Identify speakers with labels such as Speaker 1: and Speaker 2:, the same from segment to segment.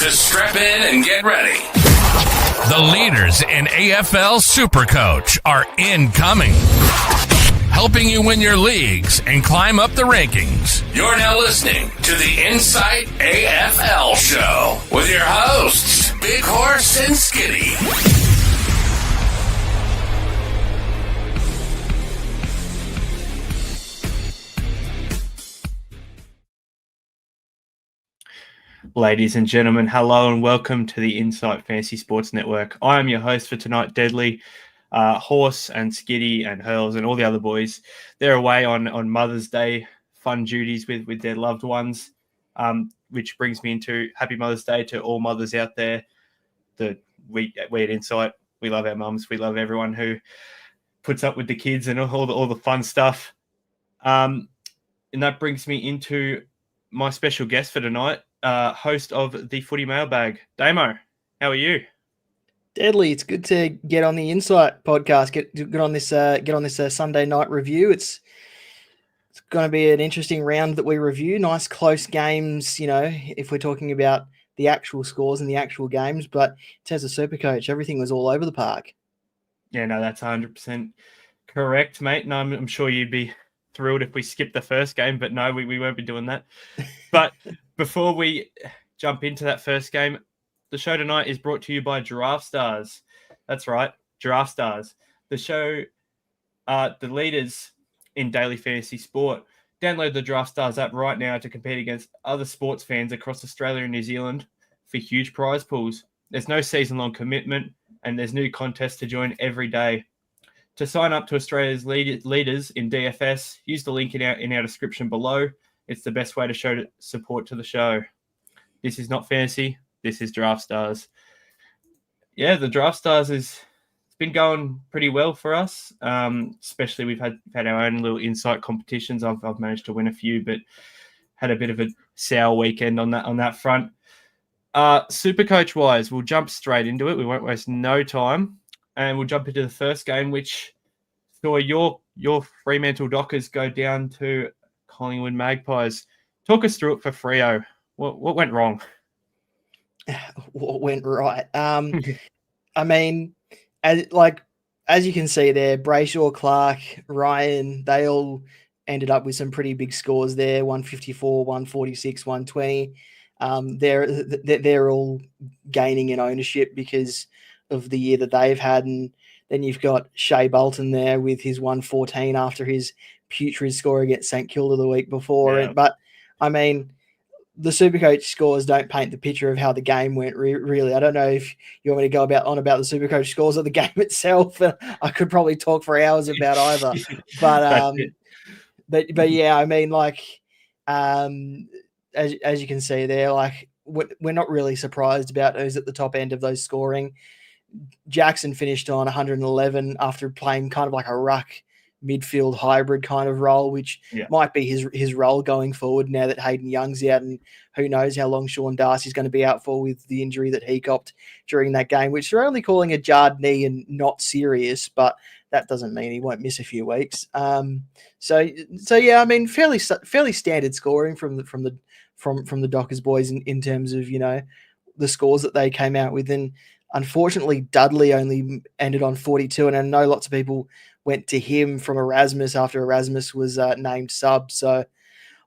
Speaker 1: So strap in and get ready.
Speaker 2: The leaders in AFL SuperCoach are incoming, helping you win your leagues and climb up the rankings.
Speaker 1: You're now listening to the Insight AFL Show with your hosts, Big Horse and Skitty.
Speaker 3: Ladies and gentlemen, hello and welcome to the Insight Fantasy Sports Network. I am your host for tonight, Deadly. Horse and Skitty and Hurls and all the other boys, they're away on Mother's Day fun duties with their loved ones, which brings me into Happy Mother's Day to all mothers out there. We at Insight, we love our mums. We love everyone who puts up with the kids and all the fun stuff. And that brings me into my special guest for tonight, host of the Footy Mailbag, Damo. How are you?
Speaker 4: Deadly, it's good to get on the Insight podcast. Get on this Sunday night review. It's going to be an interesting round that we review. Nice close games, if we're talking about the actual scores and the actual games. But in terms of SuperCoach, everything was all over the park. Yeah,
Speaker 3: no, that's 100% correct, mate. And I'm sure you'd be thrilled if we skipped the first game, but no, we won't be doing that. But before we jump into that first game, the show tonight is brought to you by Draftstars. That's right, Draftstars. The show, the leaders in daily fantasy sport. Download the Draftstars app right now to compete against other sports fans across Australia and New Zealand for huge prize pools. There's no season-long commitment, and there's new contests to join every day. To sign up to Australia's leaders in DFS, use the link in our description below. It's the best way to show support to the show. This is not fantasy. This is Draftstars. Yeah, the Draftstars it's been going pretty well for us. Especially we've had our own little insight competitions. I've managed to win a few, but had a bit of a sour weekend on that front. SuperCoach wise, we'll jump straight into it. We won't waste no time. And we'll jump into the first game, which saw your Fremantle Dockers go down to Collingwood Magpies. Talk us through it for Freo. What went wrong?
Speaker 4: What went right? I mean, as you can see there, Brayshaw, Clark, Ryan, they all ended up with some pretty big scores there. 154, 146, 120. They're all gaining in ownership because of the year that they've had. And then you've got Shea Bolton there with his 114 after his putrid score against St Kilda the week before.
Speaker 3: Yeah.
Speaker 4: But I mean, the SuperCoach scores don't paint the picture of how the game went. Really, I don't know if you want me to go about the SuperCoach scores of the game itself. I could probably talk for hours about either. But yeah, I mean, as you can see there, we're not really surprised about who's at the top end of those scoring. Jackson finished on 111 after playing kind of like a ruck midfield hybrid kind of role, which might be his role going forward now that Hayden Young's out, and who knows how long Sean Darcy's going to be out for with the injury that he copped during that game, which they're only calling a jarred knee and not serious, but that doesn't mean he won't miss a few weeks. So yeah, I mean, fairly standard scoring from the Dockers boys in terms of the scores that they came out with. And unfortunately, Dudley only ended on 42, and I know lots of people went to him from Erasmus after Erasmus was named sub. So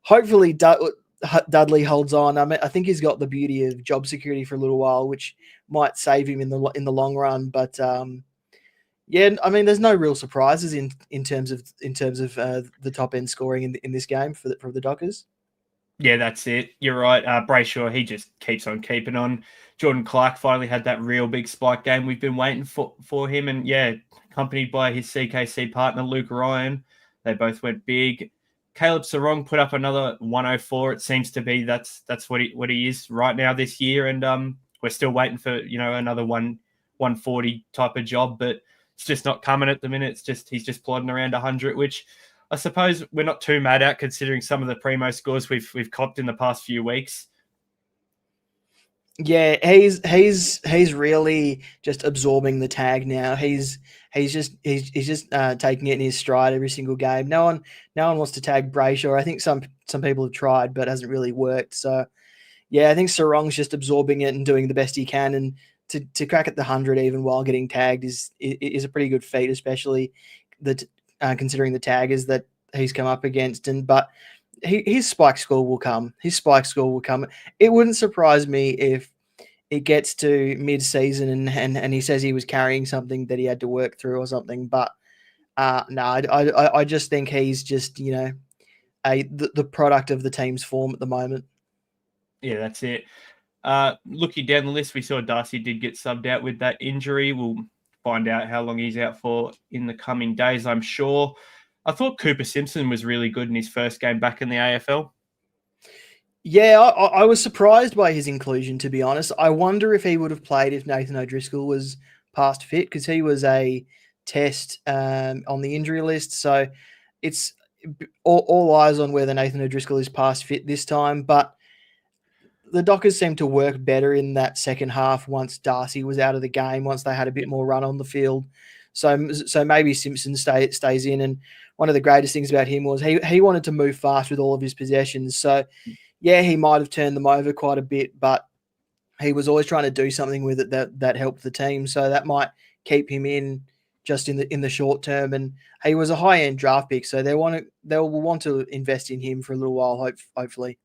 Speaker 4: hopefully Dudley holds on. I mean, I think he's got the beauty of job security for a little while, which might save him in the long run. But yeah, I mean, there's no real surprises in terms of the top end scoring in this game for the Dockers.
Speaker 3: Yeah, that's it. You're right. Brayshaw, he just keeps on keeping on. Jordan Clark finally had that real big spike game. We've been waiting for him. And yeah, accompanied by his CKC partner, Luke Ryan. They both went big. Caleb Sarong put up another 104. It seems to be that's what he is right now this year. And we're still waiting for, another 140 type of job, but it's just not coming at the minute. He's just plodding around 100, which I suppose we're not too mad at considering some of the primo scores we've copped in the past few weeks.
Speaker 4: Yeah, he's really just absorbing the tag now. He's just taking it in his stride every single game. No one wants to tag Brayshaw. I think some people have tried, but it hasn't really worked. So Yeah, I think Sarong's just absorbing it and doing the best he can, and to crack at the 100 even while getting tagged is a pretty good feat, especially considering the taggers that he's come up against. But his spike score will come. His spike score will come. It wouldn't surprise me if it gets to mid-season and he says he was carrying something that he had to work through or something. But no, I just think he's just, the product of the team's form at the moment.
Speaker 3: Yeah, that's it. Looking down the list, we saw Darcy did get subbed out with that injury. We'll find out how long he's out for in the coming days, I'm sure. I thought Cooper Simpson was really good in his first game back in the AFL.
Speaker 4: Yeah, I was surprised by his inclusion, to be honest. I wonder if he would have played if Nathan O'Driscoll was past fit, because he was a test on the injury list. So it's all eyes on whether Nathan O'Driscoll is past fit this time. But the Dockers seemed to work better in that second half once Darcy was out of the game, once they had a bit more run on the field. So maybe Simpson stays in. And one of the greatest things about him was he wanted to move fast with all of his possessions. So, yeah, he might have turned them over quite a bit, but he was always trying to do something with it that helped the team. So that might keep him in just in the short term. And he was a high-end draft pick, so they will want to invest in him for a little while, hopefully.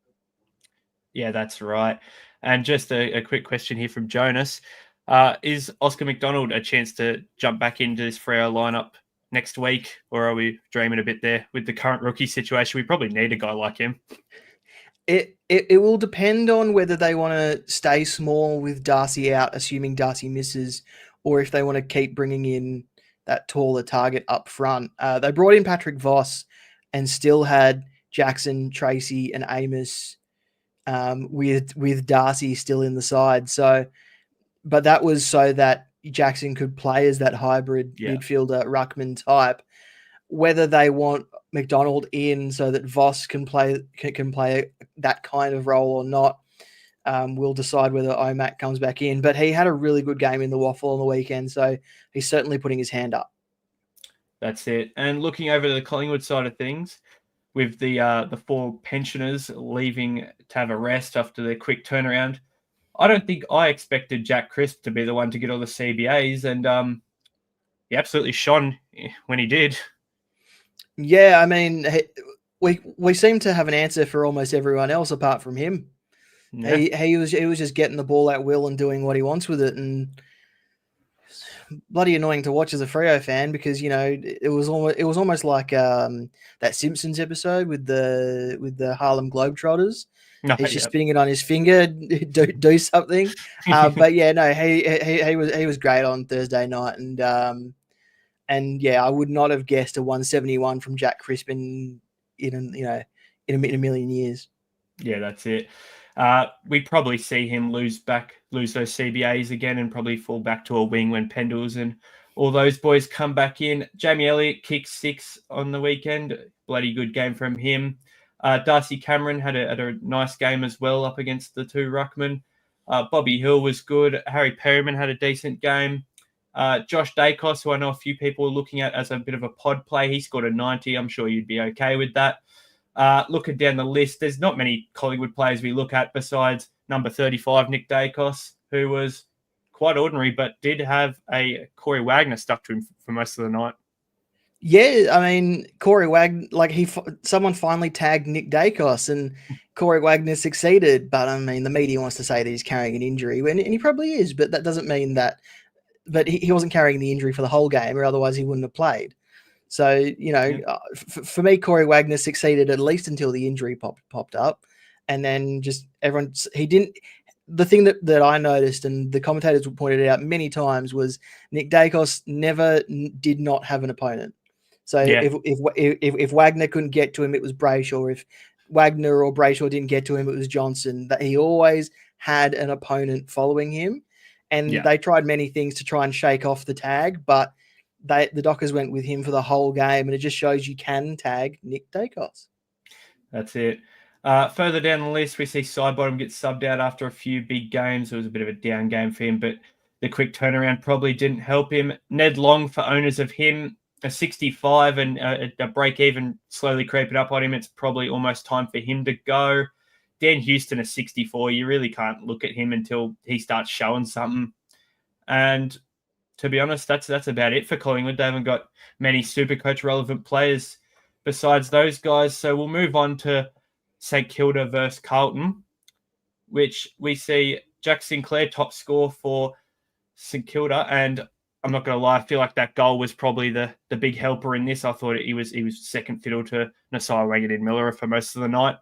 Speaker 3: Yeah, that's right. And just a quick question here from Jonas. Is Oscar McDonald a chance to jump back into this Freo lineup next week, or are we dreaming a bit there with the current rookie situation? We probably need a guy like him.
Speaker 4: It will depend on whether they want to stay small with Darcy out, assuming Darcy misses, or if they want to keep bringing in that taller target up front. They brought in Patrick Voss and still had Jackson, Tracy, and Amos with Darcy still in the side. So, but that was so that Jackson could play as that hybrid midfielder ruckman type. Whether they want McDonald in so that Voss can play that kind of role or not, we'll decide whether Omac comes back in. But he had a really good game in the waffle on the weekend, so he's certainly putting his hand up.
Speaker 3: That's it. And looking over to the Collingwood side of things, with the four pensioners leaving to have a rest after their quick turnaround, I don't think I expected Jack Crisp to be the one to get all the CBAs, and he absolutely shone when he did.
Speaker 4: Yeah, I mean, we seem to have an answer for almost everyone else apart from him. Yeah. He was just getting the ball at will and doing what he wants with it, and bloody annoying to watch as a Freo fan because it was almost like that Simpsons episode with the Harlem Globetrotters. He's just spinning it on his finger, do something. But yeah, no, he was great on Thursday night, and yeah, I would not have guessed a 171 from Jack Crisp in a million years.
Speaker 3: Yeah, that's it. We probably see him lose those CBAs again and probably fall back to a wing when Pendles and all those boys come back in. Jamie Elliott kicked 6 on the weekend. Bloody good game from him. Darcy Cameron had a nice game as well up against the two ruckmen. Bobby Hill was good. Harry Perryman had a decent game. Josh Dacos, who I know a few people are looking at as a bit of a pod play, he scored a 90. I'm sure you'd be okay with that. Looking down the list, there's not many Collingwood players we look at besides number 35, Nick Dacos, who was quite ordinary, but did have a Corey Wagner stuck to him for most of the night.
Speaker 4: Yeah, I mean, Corey Wagner, someone finally tagged Nick Dacos and Corey Wagner succeeded. But I mean, the media wants to say that he's carrying an injury, and he probably is, but that doesn't mean that. But he wasn't carrying the injury for the whole game, or otherwise he wouldn't have played. So, for me, Corey Wagner succeeded at least until the injury popped up. And then just the thing that I noticed and the commentators pointed out many times was Nick Dacos never did not have an opponent. So if Wagner couldn't get to him, it was Brayshaw. If Wagner or Brayshaw didn't get to him, it was Johnson. That he always had an opponent following him. And they tried many things to try and shake off the tag, but the Dockers went with him for the whole game, and it just shows you can tag Nick Dacos.
Speaker 3: That's it. Further down the list, we see Sidebottom get subbed out after a few big games. It was a bit of a down game for him, but the quick turnaround probably didn't help him. Ned Long, for owners of him, a 65 and a break even slowly creeping up on him. It's probably almost time for him to go. Dan Houston is 64. You really can't look at him until he starts showing something. And to be honest, that's about it for Collingwood. They haven't got many SuperCoach relevant players besides those guys. So we'll move on to St Kilda versus Carlton, which we see Jack Sinclair top score for St Kilda. And I'm not going to lie, I feel like that goal was probably the big helper in this. I thought he was second fiddle to Nasiah Wanganeen-Miller for most of the night.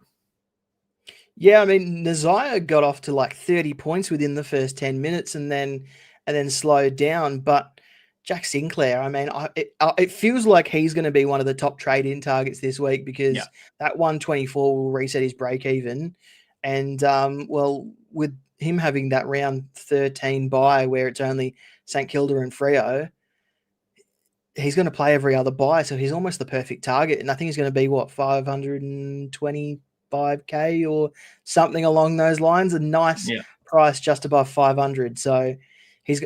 Speaker 4: Yeah, I mean, Nasiah got off to like 30 points within the first 10 minutes and then slowed down. But Jack Sinclair, I mean, it feels like he's going to be one of the top trade-in targets this week because that 124 will reset his break-even. And, well, with him having that round 13 bye where it's only St Kilda and Freo, he's going to play every other bye, so he's almost the perfect target. And I think he's going to be, 525K or something along those lines. A nice price just above 500. So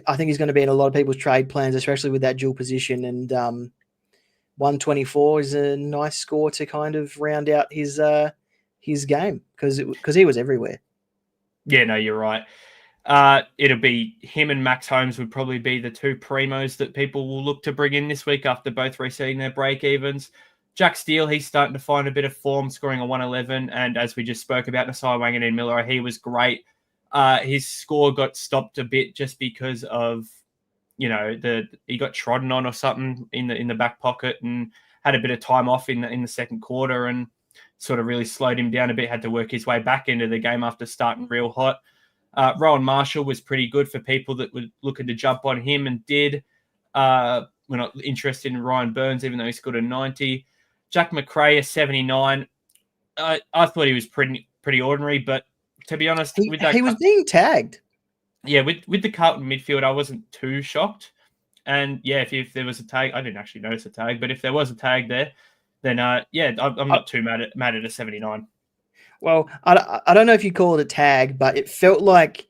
Speaker 4: I think he's going to be in a lot of people's trade plans, especially with that dual position. And 124 is a nice score to kind of round out his game because he was everywhere.
Speaker 3: Yeah, no, you're right. It'll be him and Max Holmes would probably be the two primos that people will look to bring in this week after both resetting their break-evens. Jack Steele, he's starting to find a bit of form, scoring a 111. And as we just spoke about, Nasiah Wanganeen-Miller, he was great. His score got stopped a bit just because of, he got trodden on or something in the back pocket and had a bit of time off in the second quarter and sort of really slowed him down a bit, had to work his way back into the game after starting real hot. Rowan Marshall was pretty good for people that were looking to jump on him and did. We're not interested in Ryan Burns, even though he scored a 90. Jack McRae, a 79. I thought he was pretty ordinary, but to be honest,
Speaker 4: he was being tagged.
Speaker 3: Yeah, with the Carlton midfield, I wasn't too shocked. And yeah, if there was a tag, I didn't actually notice a tag, but if there was a tag there, then I'm not too mad at a 79.
Speaker 4: Well, I don't know if you call it a tag, but it felt like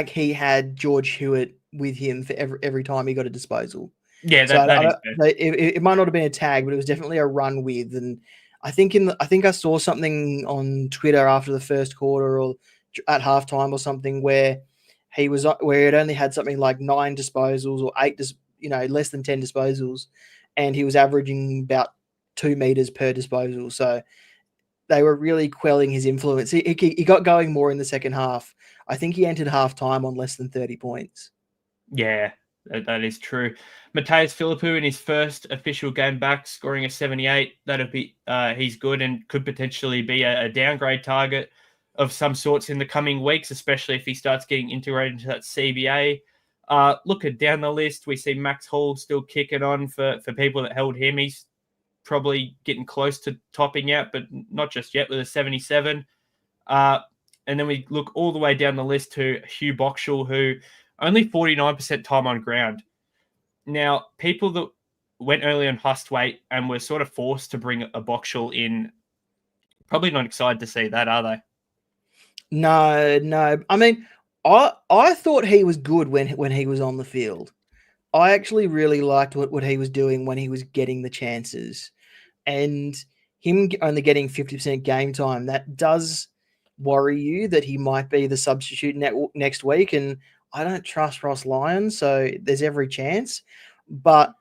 Speaker 4: he had George Hewitt with him for every time he got a disposal.
Speaker 3: Yeah,
Speaker 4: it might not have been a tag, but it was definitely a run with. And I think I saw something on Twitter after the first quarter or at halftime or something where it only had something like 9 disposals or 8, less than 10 disposals, and he was averaging about 2 meters per disposal. So they were really quelling his influence. He got going more in the second half. I think he entered halftime on less than 30 points.
Speaker 3: Yeah, that is true. Mateus Philippou in his first official game back, scoring a 78. He's good and could potentially be a downgrade target of some sorts in the coming weeks, especially if he starts getting integrated into that CBA. Looking down the list, we see Max Hall still kicking on for people that held him. He's probably getting close to topping out, but not just yet with a 77. And then we look all the way down the list to Hugh Boxall, who only 49% time on ground. Now, people that went early on Hustwaite and were sort of forced to bring a Boxall in, probably not excited to see that, are they?
Speaker 4: No. I mean, I thought he was good when he was on the field. I actually really liked what he was doing when he was getting the chances. And him only getting 50% game time, that does worry you that he might be the substitute next week. And I don't trust Ross Lyon, so there's every chance. But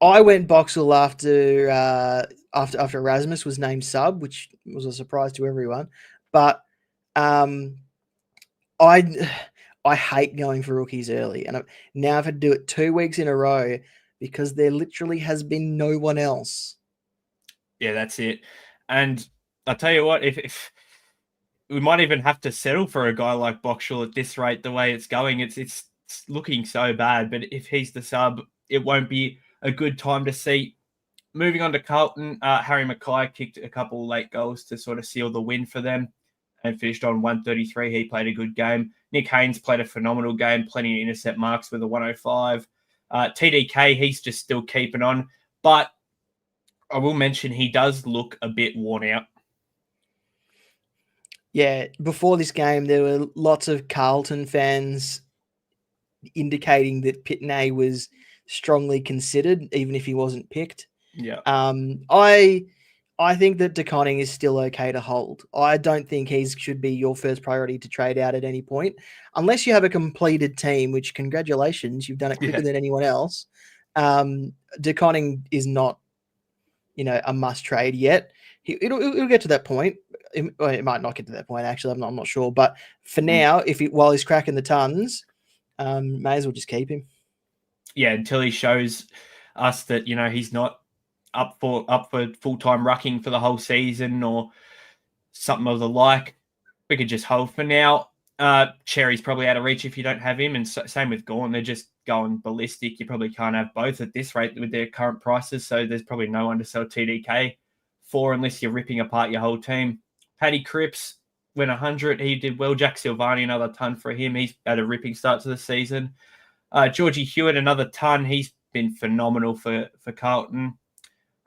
Speaker 4: I went Boxall after Erasmus was named sub, which was a surprise to everyone. But I hate going for rookies early, and now I've had to do it 2 weeks in a row because there literally has been no one else.
Speaker 3: Yeah, that's it. And I'll tell you what, if we might even have to settle for a guy like Boxall at this rate, the way it's going, it's looking so bad. But if he's the sub, it won't be a good time to see. Moving on to Carlton, Harry Mackay kicked a couple late goals to sort of seal the win for them and finished on 133. He played a good game. Nick Haynes played a phenomenal game, plenty of intercept marks with a 105. TDK, he's just still keeping on. But I will mention he does look a bit worn out.
Speaker 4: Yeah, before this game, there were lots of Carlton fans indicating that Pitney was strongly considered, even if he wasn't picked.
Speaker 3: Yeah.
Speaker 4: I think that De Koning is still okay to hold. I don't think he should be your first priority to trade out at any point, unless you have a completed team, which congratulations, you've done it quicker than anyone else. De Koning is not, a must trade yet. It'll get to that point. It might not get to that point, actually. I'm not sure. But for now, while he's cracking the tons, may as well just keep him.
Speaker 3: Yeah, until he shows us that, he's not up for full-time rucking for the whole season or something of the like. We could just hold for now. Cherry's probably out of reach if you don't have him, and same with Gawn. They're just going ballistic. You probably can't have both at this rate with their current prices, so there's probably no one to sell TDK for unless you're ripping apart your whole team. Paddy Cripps went 100. He did well. Jack Silvani, another ton for him. He's had a ripping start to the season. Georgie Hewitt, another ton. He's been phenomenal for Carlton.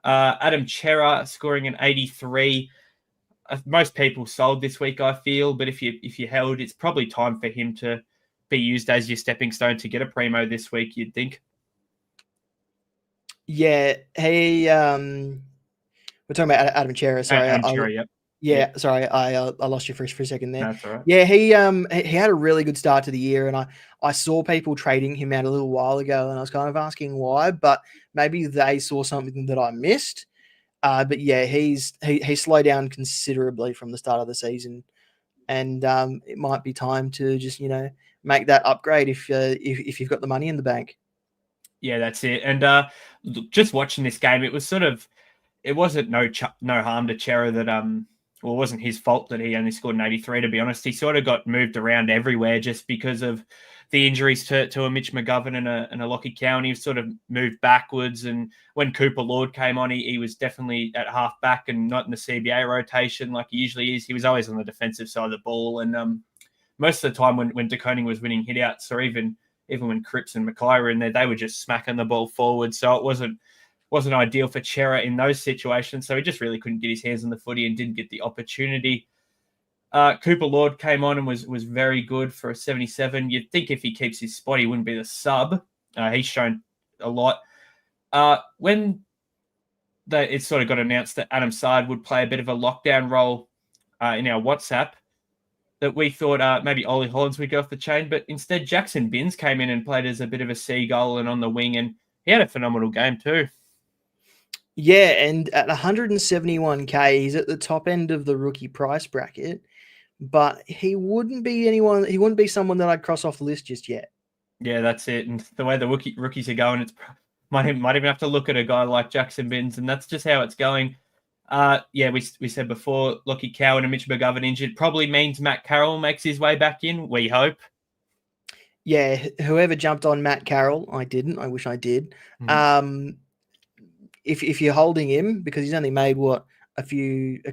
Speaker 3: Adam Chera scoring an 83. Most people sold this week, I feel, but if you held, it's probably time for him to be used as your stepping stone to get a primo this week, you'd think.
Speaker 4: Yeah, we're talking about Adam Chera. Sorry,
Speaker 3: Adam Chera, yep.
Speaker 4: Yeah, sorry, I lost you for a second there.
Speaker 3: No, that's all right.
Speaker 4: Yeah, he had a really good start to the year, and I saw people trading him out a little while ago, and I was kind of asking why, but maybe they saw something that I missed. But yeah, he slowed down considerably from the start of the season, and it might be time to just make that upgrade if you've got the money in the bank.
Speaker 3: Yeah, that's it. And just watching this game, it wasn't no harm to Chera that it wasn't his fault that he only scored an 83, to be honest. He sort of got moved around everywhere just because of the injuries to a Mitch McGovern and a Lockie Cowan. He sort of moved backwards. And when Cooper Lord came on, he was definitely at half back and not in the CBA rotation like he usually is. He was always on the defensive side of the ball. And most of the time when De Koning was winning hitouts, or even when Cripps and Mackay were in there, they were just smacking the ball forward. So it wasn't ideal for Chera in those situations. So he just really couldn't get his hands on the footy and didn't get the opportunity. Cooper Lord came on and was very good for a 77. You'd think if he keeps his spot, he wouldn't be the sub. He's shown a lot. When it sort of got announced that Adam Sard would play a bit of a lockdown role in our WhatsApp, that we thought maybe Ollie Hollands would go off the chain, but instead Jackson Binns came in and played as a bit of a seagull and on the wing, and he had a phenomenal game too.
Speaker 4: Yeah, and at 171k, he's at the top end of the rookie price bracket, but he wouldn't be someone that I'd cross off the list just yet.
Speaker 3: Yeah, that's it. And the way the rookies are going, it's might even have to look at a guy like Jackson Binns, and that's just how it's going. We said before, Lockie Cowan and Mitch McGovern injured probably means Matt Carroll makes his way back in, we hope.
Speaker 4: Yeah, whoever jumped on Matt Carroll, I didn't. I wish I did.
Speaker 3: Mm-hmm.
Speaker 4: If you're holding him, because he's only made about 40k,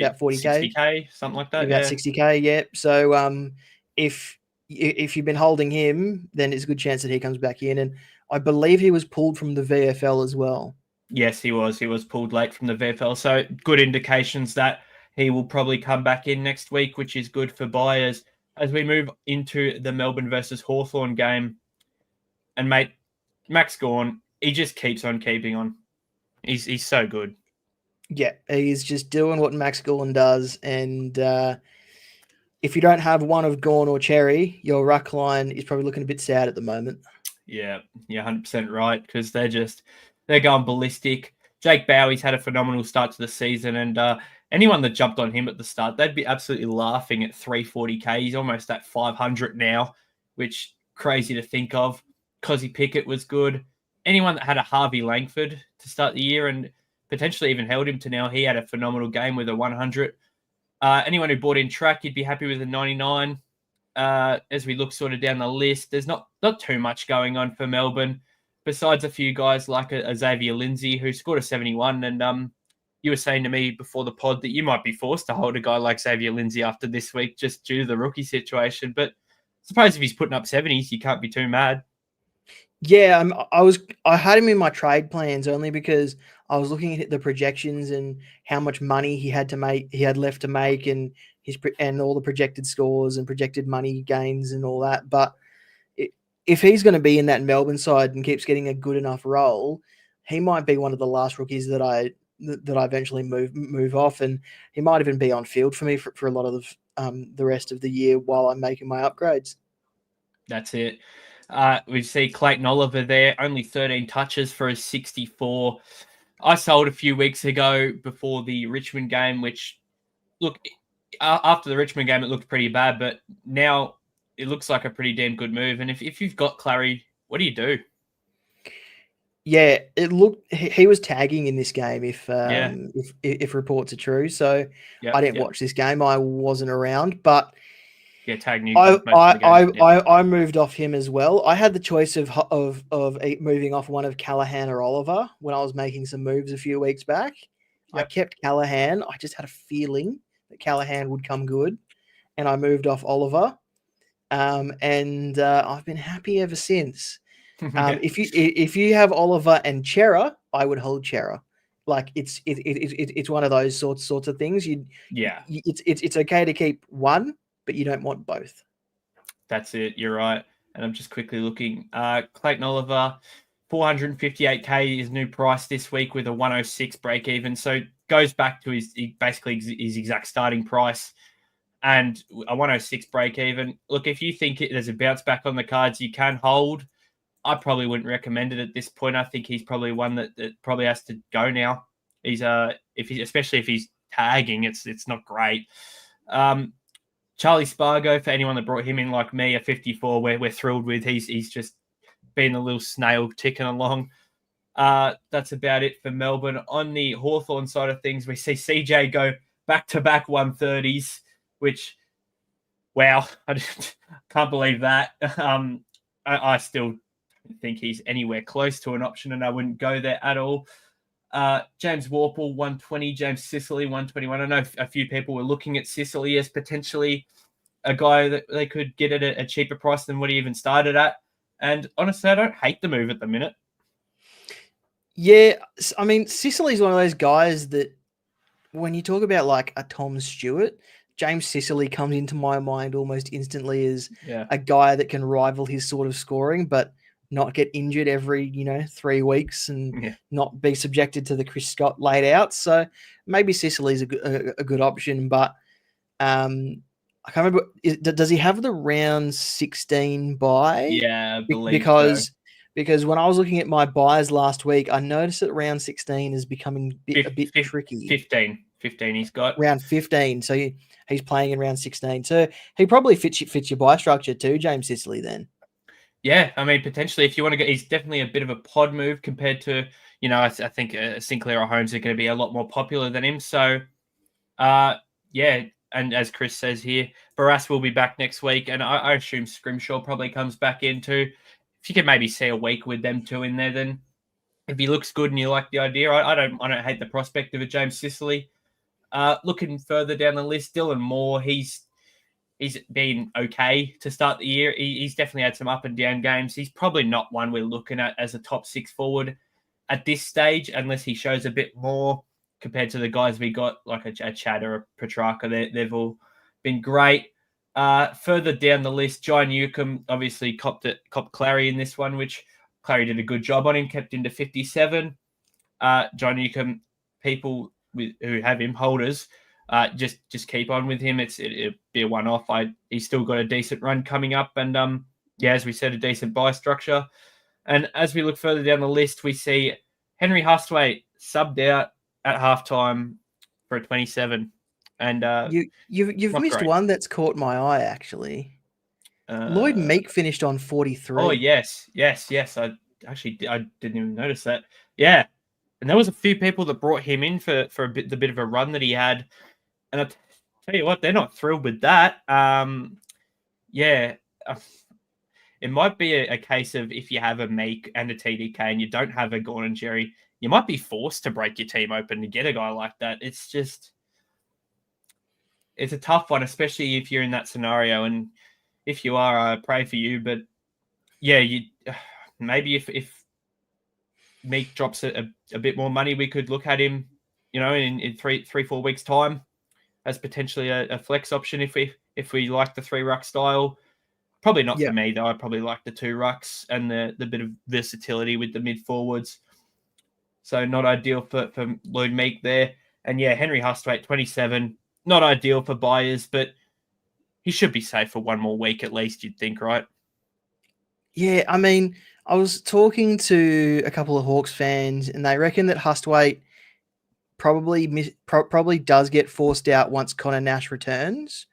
Speaker 3: 60k, something like that.
Speaker 4: About 60k, yeah. So if you've been holding him, then it's a good chance that he comes back in. And I believe he was pulled from the VFL as well.
Speaker 3: Yes, he was. He was pulled late from the VFL. So good indications that he will probably come back in next week, which is good for buyers as we move into the Melbourne versus Hawthorn game. And mate, Max Gawn, he just keeps on keeping on. He's so good.
Speaker 4: Yeah, he's just doing what Max Gawn does. And if you don't have one of Gawn or Cherry, your ruck line is probably looking a bit sad at the moment.
Speaker 3: Yeah, 100% right, because they're going ballistic. Jake Bowie's had a phenomenal start to the season, and anyone that jumped on him at the start, they'd be absolutely laughing at 340k. He's almost at 500 now, which crazy to think of. Cozzy Pickett was good. Anyone that had a Harvey Langford to start the year and potentially even held him to now, he had a phenomenal game with a 100. Anyone who bought in track, you'd be happy with a 99. As we look sort of down the list, there's not too much going on for Melbourne, besides a few guys like a Xavier Lindsay who scored a 71. And you were saying to me before the pod that you might be forced to hold a guy like Xavier Lindsay after this week just due to the rookie situation. But I suppose if he's putting up 70s, you can't be too mad.
Speaker 4: Yeah, I had him in my trade plans only because I was looking at the projections and how much money he had left to make, and all the projected scores and projected money gains and all that. But if he's going to be in that Melbourne side and keeps getting a good enough role, he might be one of the last rookies that I that I eventually move off, and he might even be on field for me for a lot of the rest of the year while I'm making my upgrades.
Speaker 3: That's it. We see Clayton Oliver there, only 13 touches for a 64. I sold a few weeks ago before the Richmond game, which, look, after the Richmond game, it looked pretty bad, but now it looks like a pretty damn good move. And if you've got Clary, what do you do?
Speaker 4: Yeah, it looked he was tagging in this game if reports are true. So I didn't watch this game. I wasn't around, but
Speaker 3: tag new.
Speaker 4: I moved off him as well. I had the choice of moving off one of Callaghan or Oliver when I was making some moves a few weeks back. I kept Callaghan. I just had a feeling that Callaghan would come good, and I moved off Oliver. And I've been happy ever since. If you have Oliver and Chera, I would hold Chera. Like it's one of those sorts of things. It's okay to keep one, but you don't want both.
Speaker 3: That's it. You're right. And I'm just quickly looking. Clayton Oliver, 458K is new price this week with a 106 break even. So goes back to his exact starting price and a 106 break even. Look, if you think there's a bounce back on the cards, you can hold. I probably wouldn't recommend it at this point. I think he's probably one that probably has to go now. He's especially if he's tagging, it's not great. Charlie Spargo, for anyone that brought him in like me, a 54, we're thrilled with. He's just been a little snail ticking along. That's about it for Melbourne. On the Hawthorn side of things, we see CJ go back-to-back 130s, which, wow, I can't believe that. I still think he's anywhere close to an option, and I wouldn't go there at all. James Warple, 120. James Sicily, 121. I know a few people were looking at Sicily as potentially a guy that they could get at a cheaper price than what he even started at. And honestly, I don't hate the move at the minute.
Speaker 4: Yeah, I mean, Sicily's one of those guys that when you talk about like a Tom Stewart, James Sicily comes into my mind almost instantly as a guy that can rival his sort of scoring, but not get injured every, 3 weeks and not be subjected to the Chris Scott laid out. So maybe Sicily's a good option, but I can't remember. Does he have the round 16 bye?
Speaker 3: Yeah, I believe so.
Speaker 4: Because when I was looking at my buys last week, I noticed that round 16 is becoming a bit tricky.
Speaker 3: 15 he's got.
Speaker 4: Round 15. So he's playing in round 16. So he probably fits your buy structure too, James Sicily, then.
Speaker 3: Yeah, I mean, potentially, if you want to get, he's definitely a bit of a pod move compared to, I think Sinclair or Holmes are going to be a lot more popular than him. So, and as Chris says here, Barras will be back next week, and I assume Scrimshaw probably comes back in too. If you could maybe see a week with them two in there, then if he looks good and you like the idea, I don't hate the prospect of a James Sicily. Looking further down the list, Dylan Moore, he's been okay to start the year. He's definitely had some up and down games. He's probably not one we're looking at as a top 6 forward at this stage, unless he shows a bit more compared to the guys we got, like a Chad or a Petrarca. They've all been great. Further down the list, John Newcomb obviously copped Clary in this one, which Clary did a good job on him, kept him to 57. John Newcomb, people who have him, holders, just keep on with him. It'll be a one-off. He's still got a decent run coming up, and as we said, a decent buy structure. And as we look further down the list, we see Henry Hustwaite subbed out at halftime for a 27. And
Speaker 4: you've missed one that's caught my eye actually. Lloyd Meek finished on 43.
Speaker 3: Oh yes. I didn't even notice that. Yeah, and there was a few people that brought him in for the bit of a run that he had. And I tell you what, they're not thrilled with that. It might be a case of if you have a Meek and a TDK and you don't have a Gawn and Jerry, you might be forced to break your team open to get a guy like that. It's a tough one, especially if you're in that scenario. And if you are, I pray for you. But yeah, maybe if Meek drops a bit more money, we could look at him, in 3-4 weeks' time as potentially a flex option if we like the 3-ruck style. Probably not for me, though. I probably like the 2 rucks and the bit of versatility with the mid forwards. So not ideal for Lloyd Meek there. And yeah, Henry Hustwaite, 27. Not ideal for buyers, but he should be safe for one more week at least, you'd think, right?
Speaker 4: Yeah, I mean, I was talking to a couple of Hawks fans, and they reckon that Hustwaite probably does get forced out once Connor Nash returns,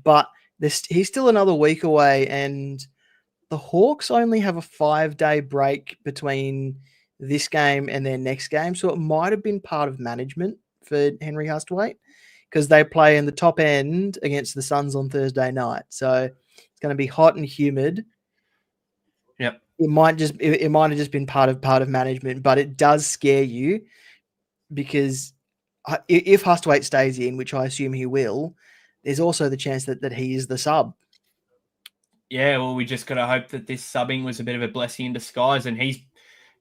Speaker 4: but he's still another week away, and the Hawks only have a 5-day break between this game and their next game, so it might have been part of management for Henry Hustwaite because they play in the top end against the Suns on Thursday night, so it's going to be hot and humid.
Speaker 3: Yep.
Speaker 4: It might have just been part of management, but it does scare you because if Hustwaite stays in, which I assume he will, there's also the chance that he is the sub.
Speaker 3: Yeah, well, we just got to hope that this subbing was a bit of a blessing in disguise, and he's,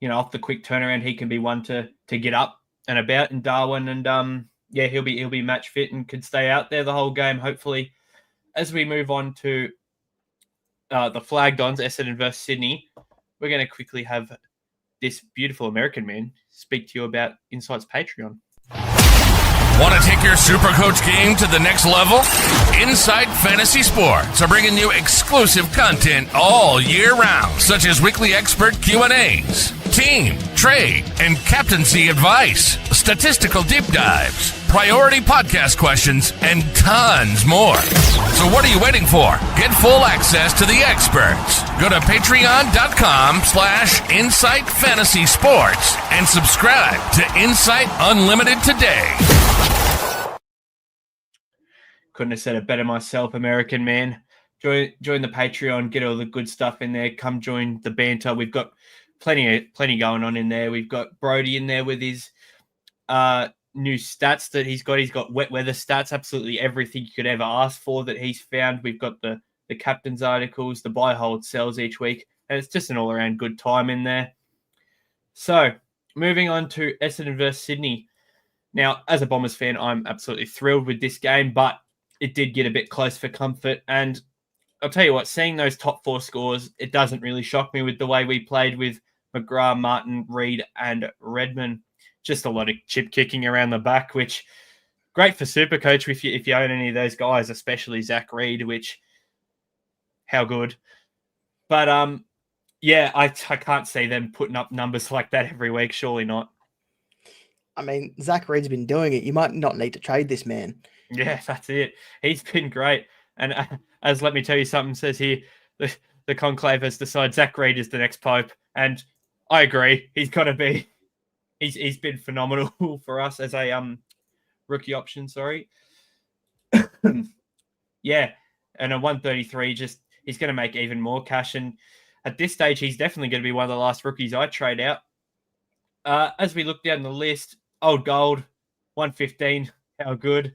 Speaker 3: off the quick turnaround, he can be one to get up and about in Darwin, and he'll be match fit and could stay out there the whole game, hopefully. As we move on to the Flag Dons, Essendon versus Sydney, we're going to quickly have this beautiful American man speak to you about Insight's Patreon.
Speaker 2: Want to take your SuperCoach game to the next level? Insight Fantasy Sports are bringing you exclusive content all year round, such as weekly expert Q&As, team, trade, and captaincy advice, statistical deep dives, priority podcast questions, and tons more. So what are you waiting for? Get full access to the experts. Go to patreon.com/Insight Fantasy Sports and subscribe to Insight Unlimited today.
Speaker 3: Couldn't have said it better myself, American man. Join the Patreon, get all the good stuff in there. Come join the banter. We've got plenty going on in there. We've got Brody in there with his new stats that he's got. He's got wet weather stats, absolutely everything you could ever ask for that he's found. We've got the captain's articles, the buy, hold, sells each week, and it's just an all-around good time in there. So, moving on to Essendon versus Sydney. Now, as a Bombers fan, I'm absolutely thrilled with this game, but it did get a bit close for comfort. And I'll tell you what, seeing those top four scores, it doesn't really shock me with the way we played with McGrath, Martin, Reid, and Redmond. Just a lot of chip kicking around the back, which great for SuperCoach if you own any of those guys, especially Zach Reid, which how good. But I can't see them putting up numbers like that every week. Surely not.
Speaker 4: I mean, Zach Reid's been doing it. You might not need to trade this man.
Speaker 3: Yeah, that's it. He's been great. And as let me tell you something, says here, the conclave has decided Zach Reid is the next Pope. And I agree. He's got to be. He's been phenomenal for us as a rookie option, sorry. Yeah, and a 133, just he's going to make even more cash. And at this stage, he's definitely going to be one of the last rookies I trade out. As we look down the list, Old Gold, 115, how good.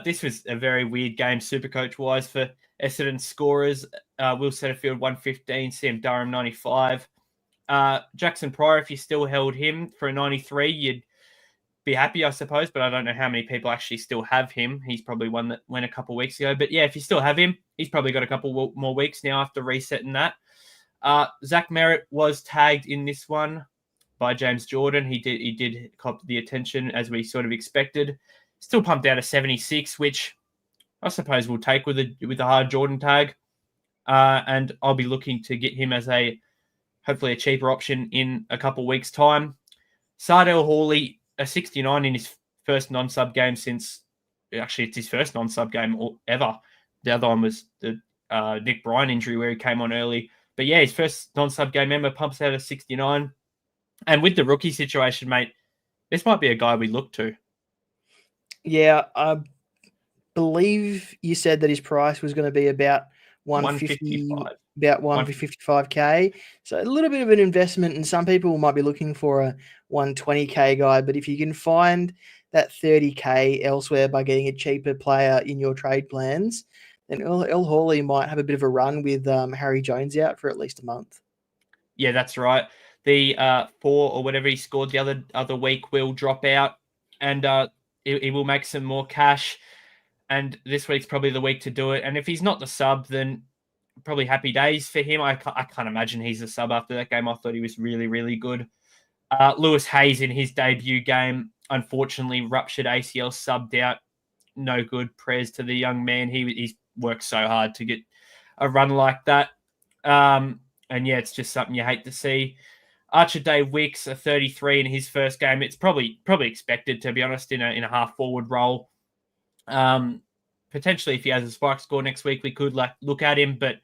Speaker 3: This was a very weird game, SuperCoach-wise, for Essendon scorers. Will Setterfield, 115, Sam Durham, 95. Jackson Pryor, if you still held him for a 93, you'd be happy, I suppose, but I don't know how many people actually still have him. He's probably one that went a couple of weeks ago. But yeah, if you still have him, he's probably got a couple more weeks now after resetting that. Zach Merritt was tagged in this one by James Jordan. He did cop the attention as we sort of expected. Still pumped out a 76, which I suppose we'll take with a hard Jordan tag. And I'll be looking to get him as hopefully a cheaper option in a couple of weeks' time. Sardell Hawley, a 69 in his first non-sub game since... Actually, it's his first non-sub game ever. The other one was the Nick Bryan injury where he came on early. But yeah, his first non-sub game member pumps out a 69. And with the rookie situation, mate, this might be a guy we look to.
Speaker 4: Yeah, I believe you said that his price was going to be about 155. About 155k. So a little bit of an investment, and some people might be looking for a 120k guy. But if you can find that 30k elsewhere by getting a cheaper player in your trade plans, then El Hawley might have a bit of a run with Harry Jones out for at least a month.
Speaker 3: Yeah, that's right. The 4 or whatever he scored the other week will drop out, and he will make some more cash. And this week's probably the week to do it. And if he's not the sub, then probably happy days for him. I can't imagine he's a sub after that game. I thought he was really, really good. Lewis Hayes in his debut game, unfortunately, ruptured ACL, subbed out. No good. Prayers to the young man. He's worked so hard to get a run like that. And yeah, it's just something you hate to see. Archer Day Wicks, a 33 in his first game. It's probably expected, to be honest, in a half forward role. Potentially, if he has a spike score next week, we could look at him, but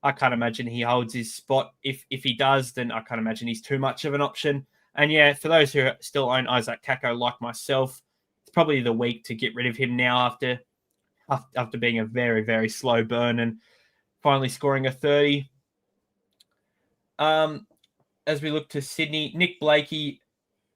Speaker 3: I can't imagine he holds his spot. If he does, then I can't imagine he's too much of an option. And yeah, for those who still own Isaac Kako like myself, it's probably the week to get rid of him now after being a very, very slow burn and finally scoring a 30. As we look to Sydney, Nick Blakey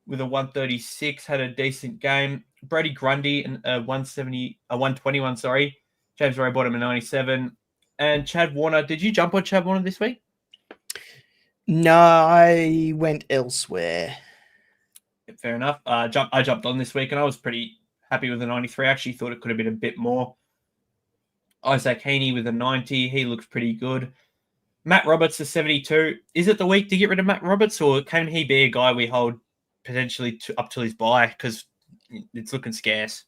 Speaker 3: with a 136 had a decent game. Brody Grundy and a 121, sorry. James Rowbottom a 97. And Chad Warner. Did you jump on Chad Warner this week?
Speaker 4: No, I went elsewhere.
Speaker 3: Fair enough. I jumped on this week and I was pretty happy with the 93. I actually thought it could have been a bit more. Isaac Heaney with a 90. He looks pretty good. Matt Roberts, a 72. Is it the week to get rid of Matt Roberts, or can he be a guy we hold potentially up till his bye? Because it's looking scarce.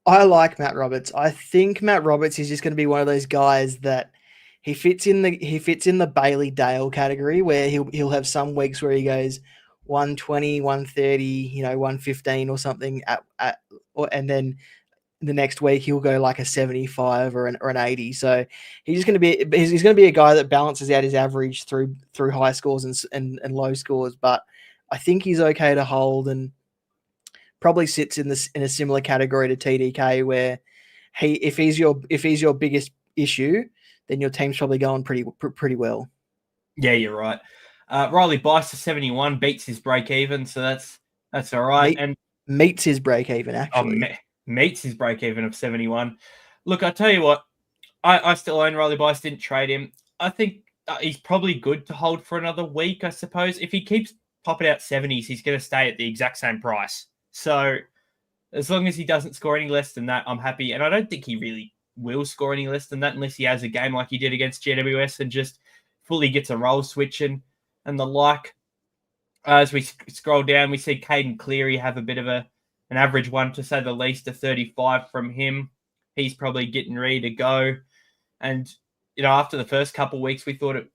Speaker 4: I like Matt Roberts. I think Matt Roberts is just going to be one of those guys that he fits in the Bailey Dale category, where he'll have some weeks where he goes 120, 130, 115 or something and then the next week he'll go like a 75 or an 80. So he's going to be a guy that balances out his average through high scores and low scores. But I think he's okay to hold and probably sits in a similar category to TDK, where if he's your biggest issue, then your team's probably going pretty well.
Speaker 3: Yeah, you're right. Riley Bice to 71 beats his break even, so that's all right. And
Speaker 4: meets his break even actually.
Speaker 3: Meets his break even of 71. Look, I tell you what, I still own Riley Bice. Didn't trade him. I think he's probably good to hold for another week, I suppose. If he keeps popping out 70s, he's going to stay at the exact same price. So as long as he doesn't score any less than that, I'm happy. And I don't think he really will score any less than that unless he has a game like he did against GWS and just fully gets a role switching and the like. As we scroll down, we see Caden Cleary have a bit of an average one, to say the least, a 35 from him. He's probably getting ready to go. And, after the first couple of weeks, we thought it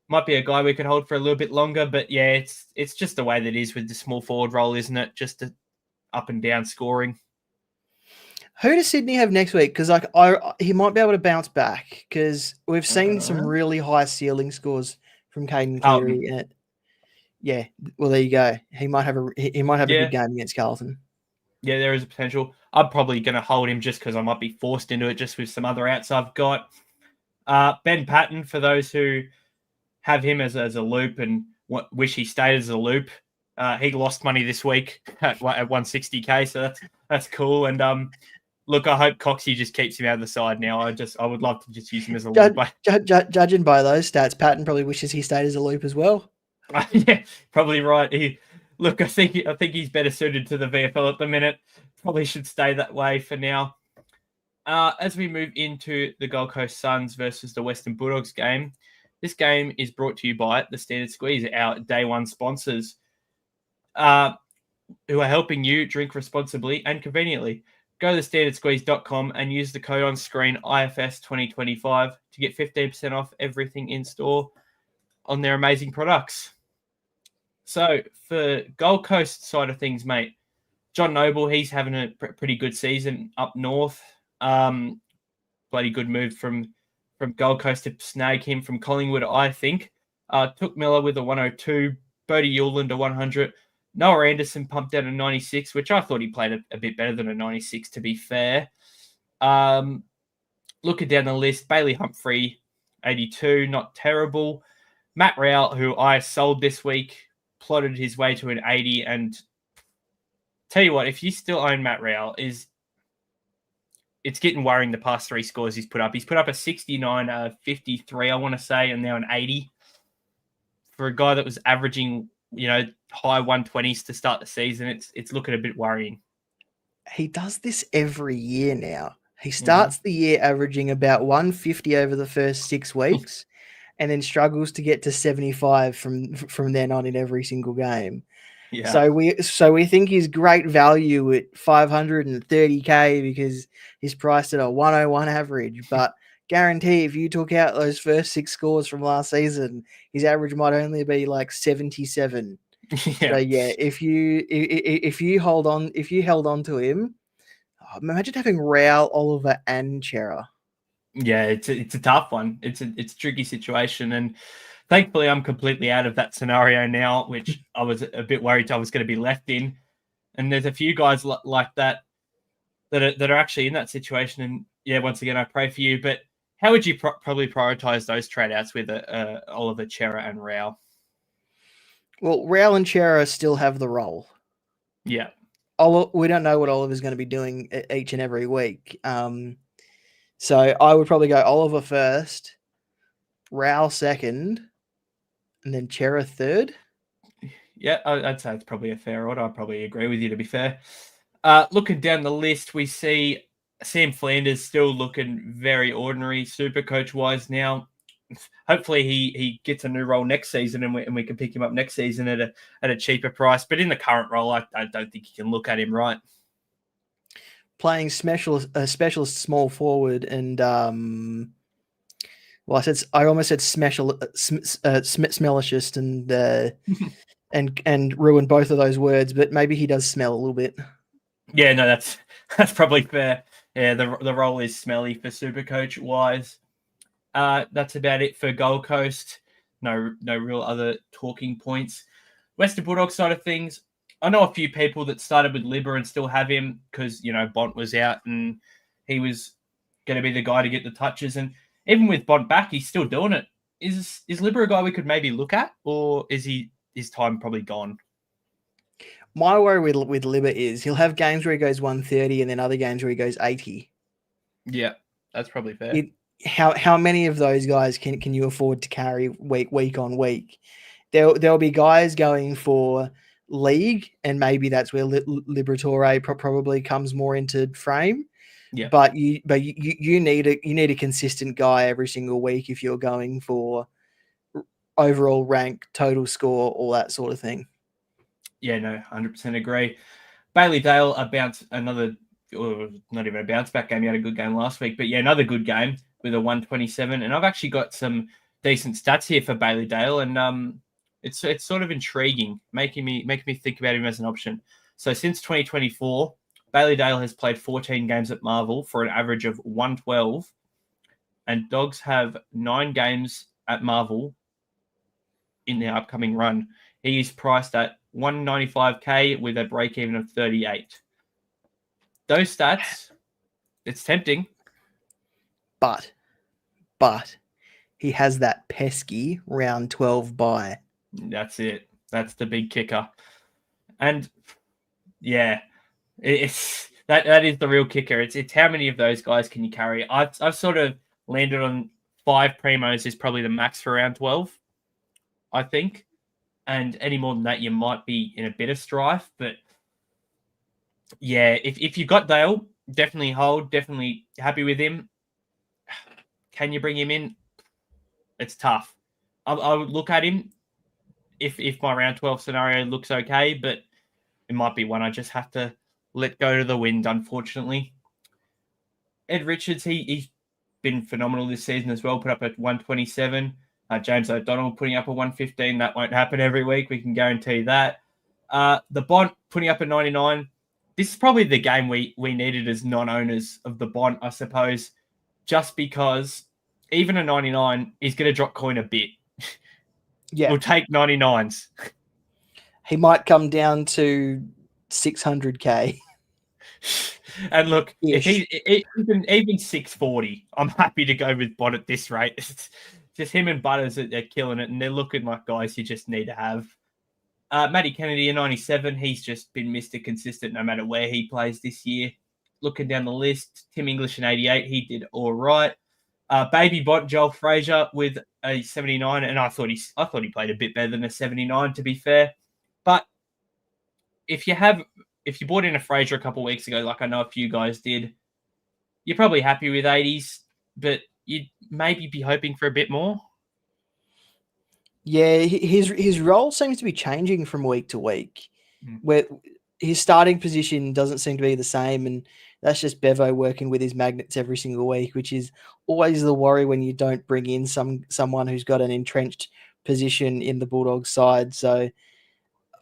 Speaker 3: might be a guy we could hold for a little bit longer. But, yeah, it's just the way that it is with the small forward role, isn't it? Just up and down scoring.
Speaker 4: Who does Sydney have next week? Because he might be able to bounce back, because we've seen some really high ceiling scores from Caden Cleary. Yeah, well, there you go. He might have a good game against Carlton.
Speaker 3: Yeah, there is a potential. I'm probably going to hold him just because I might be forced into it just with some other outs I've got. Ben Patton, for those who have him as a loop and wish he stayed as a loop, he lost money this week at 160K, so that's cool. And look, I hope Coxie just keeps him out of the side now. I would love to just use him as a loop.
Speaker 4: Judging by those stats, Patton probably wishes he stayed as a loop as well.
Speaker 3: Yeah, probably right. Look, I think he's better suited to the VFL at the minute. Probably should stay that way for now. As we move into the Gold Coast Suns versus the Western Bulldogs game, this game is brought to you by the Standard Squeeze, our day one sponsors, who are helping you drink responsibly and conveniently. Go to thestandardsqueeze.com and use the code on screen IFS 2025 to get 15% off everything in store on their amazing products. So for Gold Coast side of things, mate, John Noble, he's having a pretty good season up north. Bloody good move from Gold Coast to snag him from Collingwood, I think. Took Miller with a 102, Bodie Yulin to 100. Noah Anderson pumped out a 96, which I thought he played a bit better than a 96, to be fair. Looking down the list, Bailey Humphrey, 82, not terrible. Matt Rowell, who I sold this week, plotted his way to an 80. And tell you what, if you still own Matt Rowell, it's getting worrying the past three scores he's put up. He's put up a 69, a 53, I want to say, and now an 80. For a guy that was averaging, high 120s to start the season, it's looking a bit worrying.
Speaker 4: He does this every year now. He starts the year averaging about 150 over the first 6 weeks, and then struggles to get to 75 from then on in every single game.
Speaker 3: Yeah.
Speaker 4: So we think he's great value at 530k because he's priced at a 101 average. But guarantee if you took out those first 6 scores from last season, his average might only be like 77.
Speaker 3: Yeah.
Speaker 4: So yeah, if you held on to him, imagine having Rao, Oliver, and Chera.
Speaker 3: Yeah, it's a tough one. It's a tricky situation, and thankfully I'm completely out of that scenario now, which I was a bit worried I was going to be left in. And there's a few guys like that are actually in that situation. And yeah, once again, I pray for you. But how would you probably prioritize those trade outs with Oliver, Chera, and Rao?
Speaker 4: Well, Rao and Chera still have the role.
Speaker 3: Yeah.
Speaker 4: We don't know what Oliver's going to be doing each and every week. So I would probably go Oliver first, Rao second, and then Chera third.
Speaker 3: Yeah, I'd say it's probably a fair order. I'd probably agree with you, to be fair. Looking down the list, we see Sam Flanders still looking very ordinary, SuperCoach-wise now. Hopefully he gets a new role next season and we can pick him up next season at a cheaper price. But in the current role, I don't think you can look at him right.
Speaker 4: Playing specialist small forward and I almost said smellishist and ruined both of those words, but maybe he does smell a little bit.
Speaker 3: Yeah, no, that's probably fair. Yeah, the role is smelly for SuperCoach wise. That's about it for Gold Coast. No real other talking points. Western Bulldogs side of things, I know a few people that started with Libba and still have him because, Bont was out and he was going to be the guy to get the touches. And even with Bont back, he's still doing it. Is Libba a guy we could maybe look at, or is his time probably gone?
Speaker 4: My worry with Libba is he'll have games where he goes 130 and then other games where he goes 80.
Speaker 3: Yeah, that's probably fair.
Speaker 4: How many of those guys can you afford to carry week on week? There'll be guys going for league, and maybe that's where Liberatore probably comes more into frame.
Speaker 3: Yeah.
Speaker 4: But you need a consistent guy every single week if you're going for overall rank, total score, all that sort of thing.
Speaker 3: Yeah, no, 100% agree. Bailey Dale, not even a bounce back game. He had a good game last week, but yeah, another good game with a 127. And I've actually got some decent stats here for Bailey Dale, and it's sort of intriguing, making me think about him as an option. So since 2024, Bailey Dale has played 14 games at Marvel for an average of 112, and Dogs have 9 games at Marvel in their upcoming run. He is priced at 195k with a break even of 38. Those stats, it's tempting.
Speaker 4: But he has that pesky round 12 bye.
Speaker 3: That's it. That's the big kicker. And yeah, it's that is the real kicker. It's how many of those guys can you carry? I've sort of landed on 5 primos is probably the max for round 12, I think. And any more than that, you might be in a bit of strife. But yeah, if you've got Dale, definitely hold, definitely happy with him. Can you bring him in? It's tough. I would look at him if my round 12 scenario looks okay, but it might be one I just have to let go to the wind, unfortunately. Ed Richards, he's been phenomenal this season as well, put up at 127. James O'Donnell putting up a 115. That won't happen every week. We can guarantee that. The Bont putting up a 99. This is probably the game we needed as non-owners of the Bont, I suppose, just because even a 99 is going to drop coin a bit.
Speaker 4: Yeah.
Speaker 3: We'll take 99s.
Speaker 4: He might come down to 600k.
Speaker 3: And look, if he even 640, I'm happy to go with Bont at this rate. It's just him and Butters are killing it, and they're looking like guys you just need to have. Matty Kennedy, a 97. He's just been Mr. Consistent no matter where he plays this year. Looking down the list, Tim English, an 88. He did all right. Baby Bont, Joel Frazier with a 79, and I thought he played a bit better than a 79, to be fair. But if you bought in a Frazier a couple of weeks ago, like I know a few guys did, you're probably happy with 80s, but you'd maybe be hoping for a bit more.
Speaker 4: Yeah, his role seems to be changing from week to week,
Speaker 3: Mm.
Speaker 4: where his starting position doesn't seem to be the same, and that's just Bevo working with his magnets every single week, which is always the worry when you don't bring in someone who's got an entrenched position in the Bulldogs side. So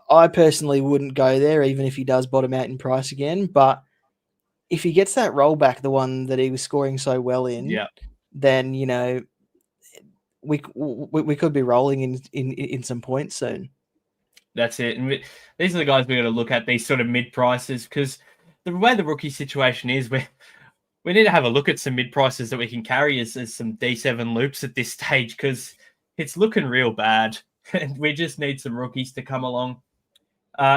Speaker 4: I personally wouldn't go there, even if he does bottom out in price again. But if he gets that roll back, the one that he was scoring so well in,
Speaker 3: Yeah.
Speaker 4: then we could be rolling in some points soon.
Speaker 3: That's it. And these are the guys we got to look at, these sort of mid prices, because the way the rookie situation is, we need to have a look at some mid prices that we can carry as some D7 loops at this stage, because it's looking real bad. And we just need some rookies to come along.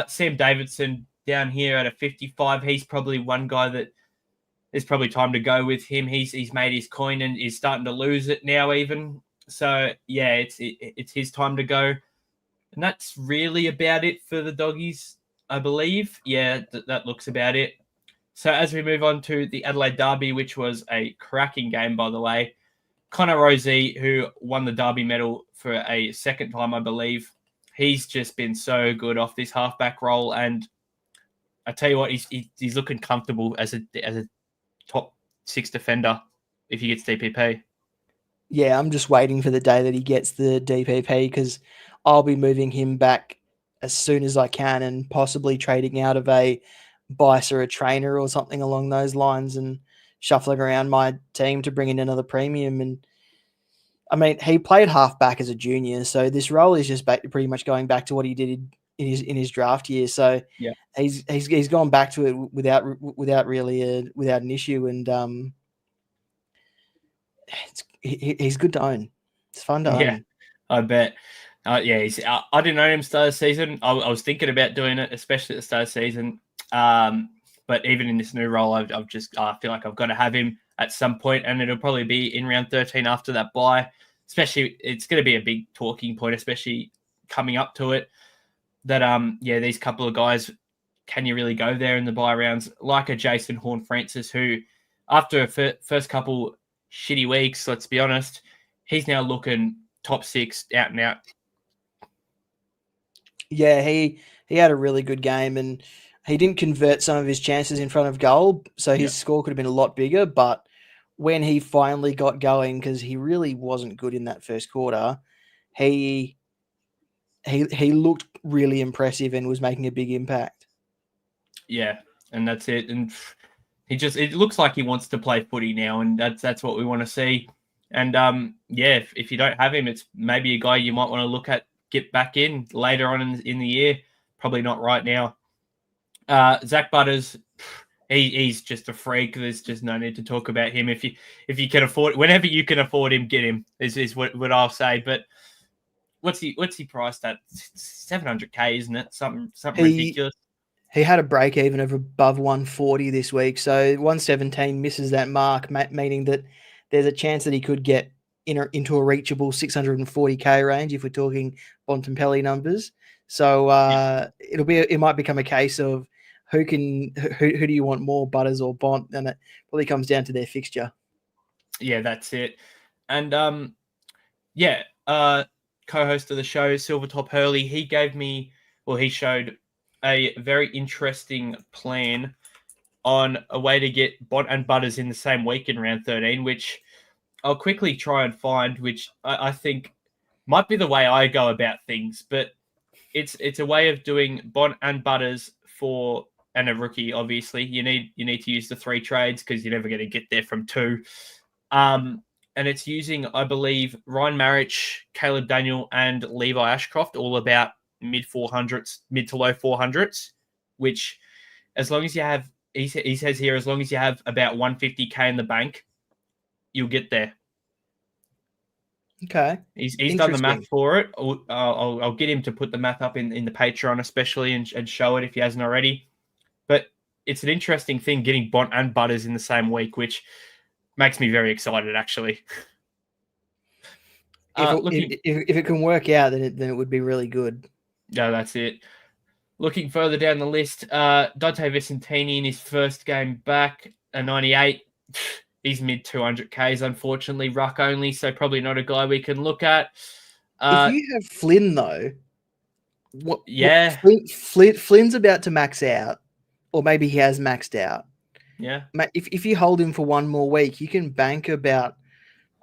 Speaker 3: Sam Davidson down here at a 55. He's probably one guy that there's probably time to go with him. He's made his coin and is starting to lose it now even. So, yeah, it's his time to go. And that's really about it for the Doggies, I believe. Yeah, that looks about it. So as we move on to the Adelaide Derby, which was a cracking game, by the way, Connor Rozee, who won the Derby medal for a second time, I believe, he's just been so good off this halfback role. And I tell you what, he's looking comfortable as a top 6 defender if he gets DPP.
Speaker 4: Yeah, I'm just waiting for the day that he gets the DPP, because I'll be moving him back as soon as I can and possibly trading out of a Bice or a trainer or something along those lines and shuffling around my team to bring in another premium. And I mean, he played halfback as a junior, so this role is just pretty much going back to what he did in his draft year. So
Speaker 3: yeah,
Speaker 4: he's gone back to it without an issue, and he's good to own. It's fun to own.
Speaker 3: Yeah, I bet. I didn't own him start of the season. I was thinking about doing it, especially at the start of the season. But even in this new role, I feel like I've got to have him at some point, and it'll probably be in round 13 after that bye. Especially, it's going to be a big talking point, especially coming up to it. That these couple of guys, can you really go there in the bye rounds? Like a Jason Horne-Francis, who after a first couple shitty weeks, let's be honest, he's now looking top 6 out and out.
Speaker 4: Yeah, he had a really good game, and he didn't convert some of his chances in front of goal, so his score could have been a lot bigger. But when he finally got going, because he really wasn't good in that first quarter, he looked really impressive and was making a big impact.
Speaker 3: Yeah, and that's it. And it looks like he wants to play footy now, and that's what we want to see. And if you don't have him, it's maybe a guy you might want to look at, get back in later on in the year. Probably not right now. Zach Butters, he's just a freak. There's just no need to talk about him. If you can afford, whenever you can afford him, get him. Is what I'll say. But what's he priced at? 700K, isn't it? Something ridiculous.
Speaker 4: He had a break even of above 140 this week, so 117 misses that mark, meaning that there's a chance that he could get into a reachable 640K range if we're talking Bontempelli numbers. So it might become a case of who do you want more, Butters or Bont, and it probably comes down to their fixture.
Speaker 3: Yeah, that's it. And co-host of the show, Silvertop Hurley, he showed a very interesting plan on a way to get Bont and Butters in the same week in round 13, which I'll quickly try and find, which I think might be the way I go about things, but it's a way of doing Bont and Butters and a rookie, obviously. You need to use the 3 trades because you're never going to get there from 2. And it's using, I believe, Ryan Marich, Caleb Daniel, and Levi Ashcroft, all about mid to low 400s, which as long as you have, he says here, as long as you have about 150K in the bank, you'll get there.
Speaker 4: Okay.
Speaker 3: He's done the math for it. I'll get him to put the math up in the Patreon especially and show it if he hasn't already. But it's an interesting thing getting Bont and Butters in the same week, which makes me very excited, actually.
Speaker 4: If it can work out, then it would be really good.
Speaker 3: No, that's it. Looking further down the list, Dante Vicentini in his first game back, a 98. He's mid 200Ks, unfortunately, ruck only, so probably not a guy we can look at.
Speaker 4: If you have Flynn though,
Speaker 3: Yeah.
Speaker 4: Flynn's about to max out, or maybe he has maxed out.
Speaker 3: Yeah.
Speaker 4: If you hold him for one more week, you can bank about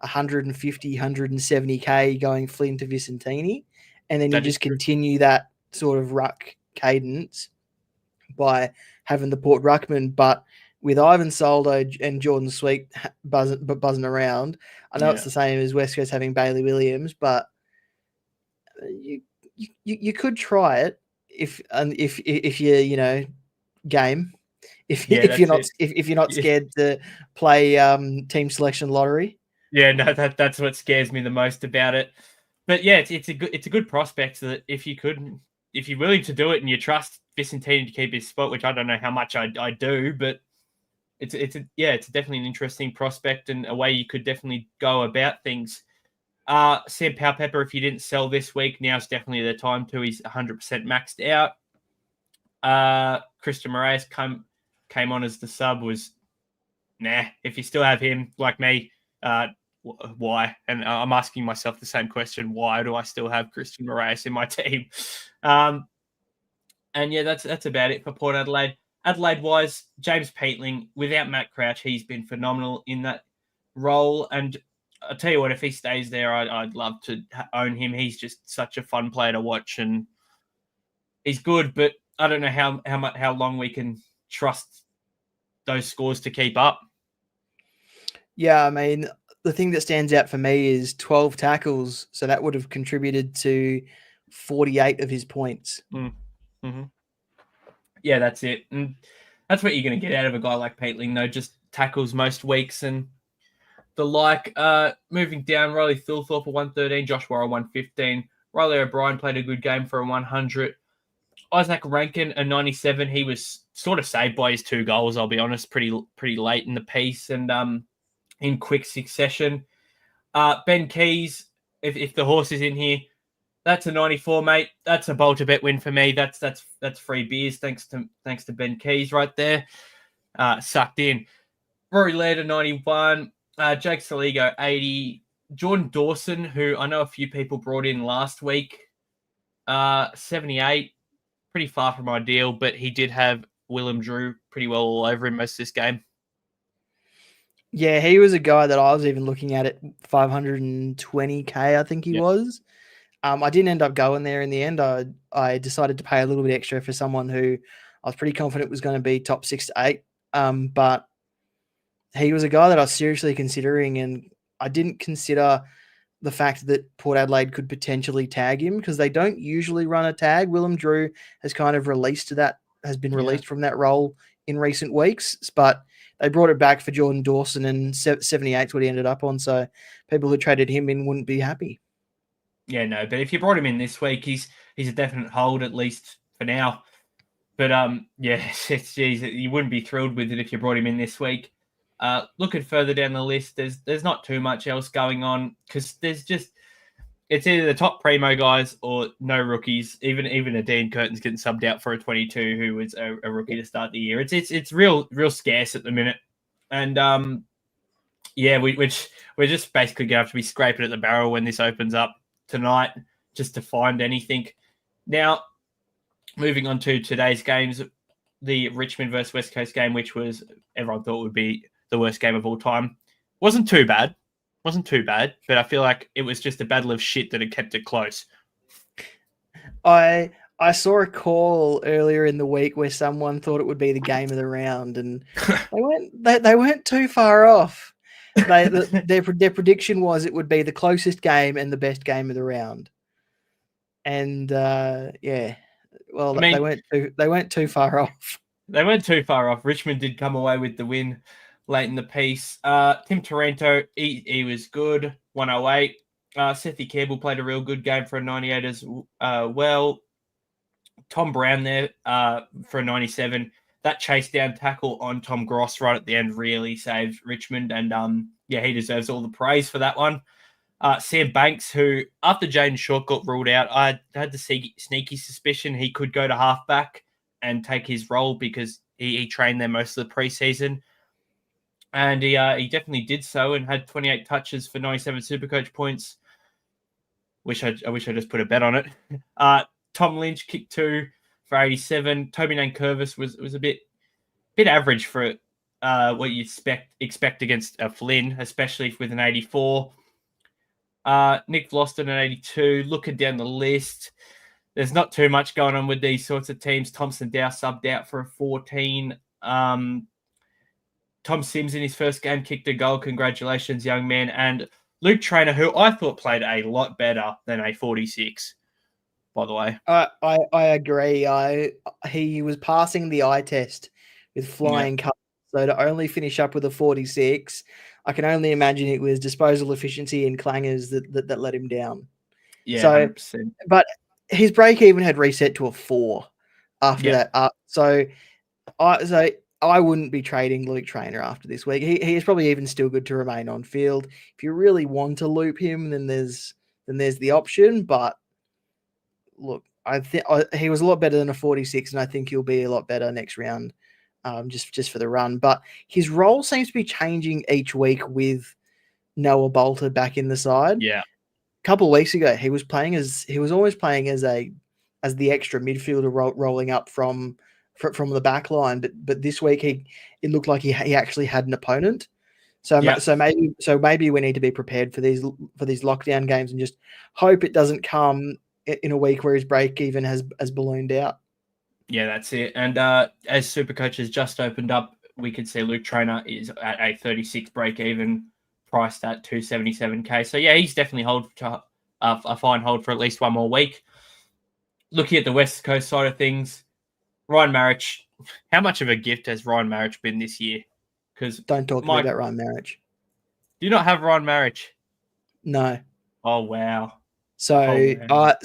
Speaker 4: 150, 170k going Flynn to Vicentini, and then you just continue that sort of ruck cadence by having the Port Ruckman. But with Ivan Soldo and Jordan Sweet buzzing around, I know it's the same as West Coast having Bailey Williams, but you could try it if you game. If you're not scared to play team selection lottery.
Speaker 3: Yeah, no, that's what scares me the most about it. But yeah, it's a good prospect, so that if you're willing to do it and you trust Vicentini to keep his spot, which I don't know how much I do, but it's definitely an interesting prospect and a way you could definitely go about things. Sam Powell-Pepper, if you didn't sell this week, now's definitely the time to. He's 100% maxed out. Christian Moraes came on as the sub, was nah. If you still have him, like me, why? And I'm asking myself the same question: why do I still have Christian Moraes in my team? And yeah, that's about it for Port Adelaide. Adelaide-wise, James Peatling, without Matt Crouch, he's been phenomenal in that role. And I'll tell you what, if he stays there, I'd love to own him. He's just such a fun player to watch, and he's good. But I don't know how long we can trust those scores to keep up.
Speaker 4: Yeah, I mean, the thing that stands out for me is 12 tackles, so that would have contributed to 48 of his points.
Speaker 3: Mm-hmm. Yeah, that's it. And that's what you're going to get out of a guy like Peatling, though, just tackles most weeks and the like. Moving down, Riley Thilthorpe, a 113, Josh Worrell, 115. Riley O'Brien played a good game for a 100. Isaac Rankin, a 97. He was sort of saved by his 2 goals, I'll be honest, pretty late in the piece and in quick succession. Ben Keys, if the horse is in here, that's a 94, mate. That's a bolter bet win for me. That's free beers thanks to Ben Keys right there. Sucked in. Rory Laird, a 91. Jake Saligo, 80. Jordan Dawson, who I know a few people brought in last week, 78. Pretty far from ideal, but he did have Willem Drew pretty well all over him most of this game.
Speaker 4: Yeah, he was a guy that I was even looking at 520k, I think he was. I didn't end up going there in the end. I decided to pay a little bit extra for someone who I was pretty confident was going to be top 6 to 8. But he was a guy that I was seriously considering, and I didn't consider the fact that Port Adelaide could potentially tag him because they don't usually run a tag. Willem Drew has kind of released from that role in recent weeks, but they brought it back for Jordan Dawson, and 78 is what he ended up on. So people who traded him in wouldn't be happy.
Speaker 3: Yeah, no, but if you brought him in this week, he's a definite hold, at least for now. But you wouldn't be thrilled with it if you brought him in this week. Looking further down the list, there's not too much else going on because it's either the top primo guys or no rookies. Even a Dean Curtin's getting subbed out for a 22 who was a rookie to start the year. It's real scarce at the minute, and we're just basically gonna have to be scraping at the barrel when this opens up tonight just to find anything. Now, moving on to today's games, the Richmond versus West Coast game, which was everyone thought would be the worst game of all time, wasn't too bad, but I feel like it was just a battle of shit that had kept it close.
Speaker 4: I saw a call earlier in the week where someone thought it would be the game of the round, and they weren't too far off. Their prediction was it would be the closest game and the best game of the round. And they weren't too far off.
Speaker 3: They weren't too far off. Richmond did come away with the win late in the piece. Tim Taranto, he was good, 108. Sethy Campbell played a real good game for a 98 as well. Tom Brown there for a 97. That chase down tackle on Tom Gross right at the end really saved Richmond, and he deserves all the praise for that one. Sam Banks, who after Jaden Short got ruled out, I had the sneaky suspicion he could go to halfback and take his role because he trained there most of the preseason, and he definitely did so and had 28 touches for 97 SuperCoach points. I wish I just put a bet on it. Tom Lynch kicked 2 for 87. Toby Nankervis was a bit average for what you expect against Flynn, especially with an 84. Nick Vlauston an 82. Looking down the list, there's not too much going on with these sorts of teams. Thompson Dow subbed out for a 14. Tom Sims in his first game kicked a goal. Congratulations, young man. And Luke Traynor, who I thought played a lot better than a 46, by the way.
Speaker 4: I agree. He was passing the eye test with flying colours. So to only finish up with a 46, I can only imagine it was disposal efficiency and clangers that let him down.
Speaker 3: Yeah,
Speaker 4: so,
Speaker 3: 100%.
Speaker 4: But his break even had reset to a 4 after that. So I wouldn't be trading Luke Traynor after this week. He is probably even still good to remain on field. If you really want to loop him, then there's the option. But look, I think he was a lot better than a 46, and I think he'll be a lot better next round, just for the run. But his role seems to be changing each week with Noah Bolter back in the side.
Speaker 3: Yeah,
Speaker 4: a couple of weeks ago, he was always playing as the extra midfielder rolling up from the back line. But this week it looked like he actually had an opponent. So maybe we need to be prepared for these lockdown games and just hope it doesn't come in a week where his break even has ballooned out.
Speaker 3: Yeah, that's it. And as SuperCoach has just opened up, we can see Luke Traynor is at a 36 break even, priced at 277k. So yeah, he's definitely a fine hold for at least one more week. Looking at the West Coast side of things, Ryan Marich. How much of a gift has Ryan Marich been this year? Because
Speaker 4: don't talk to me about Ryan Marich.
Speaker 3: Do you not have Ryan Marich?
Speaker 4: No.
Speaker 3: Oh wow.
Speaker 4: So I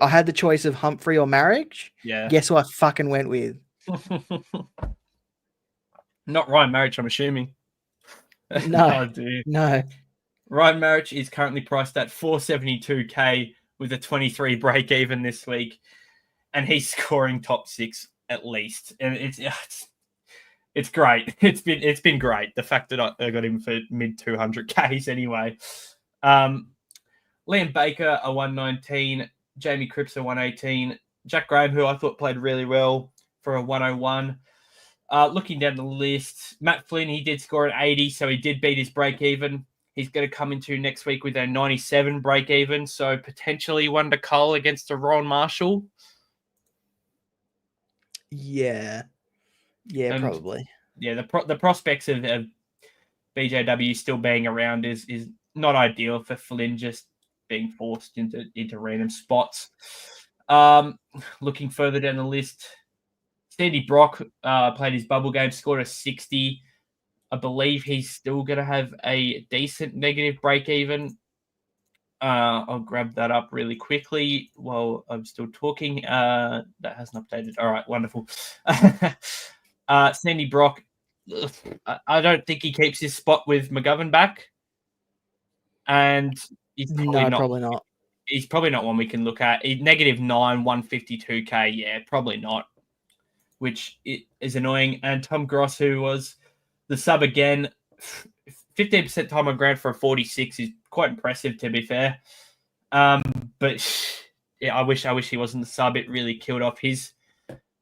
Speaker 4: had the choice of Humphrey or Marich.
Speaker 3: Yeah.
Speaker 4: Guess who I fucking went with?
Speaker 3: Not Ryan Marich, I'm assuming.
Speaker 4: No.
Speaker 3: Oh, dude.
Speaker 4: No.
Speaker 3: Ryan Marich is currently priced at 472k with a 23 break even this week, and he's scoring top 6 at least. And it's great. It's been great. The fact that I got him for mid 200Ks anyway. Liam Baker, a 119. Jamie Cripps, a 118. Jack Graham, who I thought played really well, for a 101. Looking down the list, Matt Flynn, he did score an 80, so he did beat his break even. He's going to come into next week with a 97 break even, so potentially one to Cole against a Ron Marshall.
Speaker 4: Yeah, probably. Yeah,
Speaker 3: the prospects of BJW still being around is not ideal for Flynn, just being forced into random spots. Looking further down the list, Sandy Brock played his bubble game, scored a 60. I believe he's still going to have a decent negative break even. I'll grab that up really quickly while I'm still talking. That hasn't updated. All right, wonderful. Sandy Brock, I don't think he keeps his spot with McGovern back. And he's probably not. He's probably not one we can look at. Negative 9, 152k. Yeah, probably not. Which is annoying. And Tom Gross, who was the sub again, 15% time on ground for a 46 is quite impressive, to be fair. But yeah, I wish he wasn't the sub. It really killed off his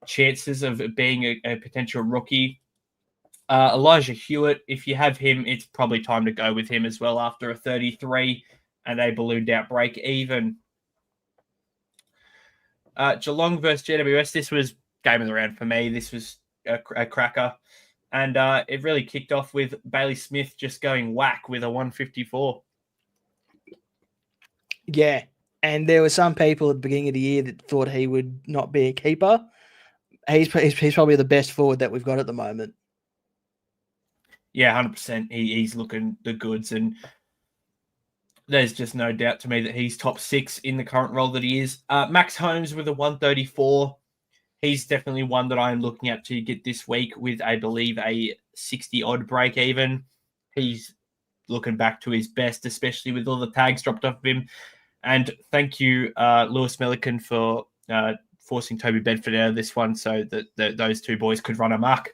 Speaker 3: chances of being a potential rookie. Elijah Hewitt, if you have him, it's probably time to go with him as well after a 33 and a ballooned out break even. Geelong versus GWS, this was game of the round for me. This was a cracker. And it really kicked off with Bailey Smith just going whack with a 154.
Speaker 4: Yeah, and there were some people at the beginning of the year that thought he would not be a keeper. He's probably the best forward that we've got at the moment.
Speaker 3: Yeah, 100%. He's looking the goods, and there's just no doubt to me that he's top 6 in the current role that he is. Max Holmes with a 134. He's definitely one that I'm looking at to get this week with, I believe, a 60-odd break even. He's looking back to his best, especially with all the tags dropped off of him. And thank you, Lewis Milliken, for forcing Toby Bedford out of this one so that those two boys could run amok.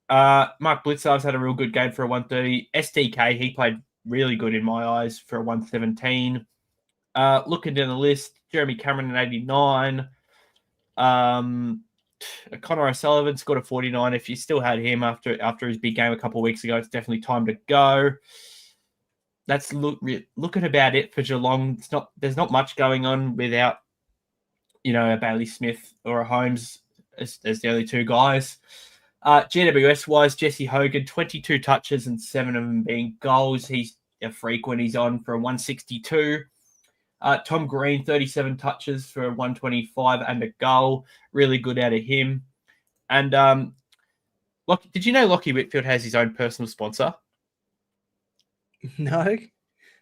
Speaker 3: Mark Blitzar's had a real good game for a 130. STK, he played really good in my eyes for a 117. Looking down the list, Jeremy Cameron at 89. Connor O'Sullivan scored a 49. If you still had him after his big game a couple of weeks ago, it's definitely time to go. That's looking about it for Geelong. There's not much going on without, a Bailey Smith or a Holmes as the only two guys. GWS-wise, Jesse Hogan, 22 touches and 7 of them being goals. He's a freak when he's on for a 162. Tom Green, 37 touches for a 125 and a goal. Really good out of him. And did you know Lockie Whitfield has his own personal sponsor?
Speaker 4: No.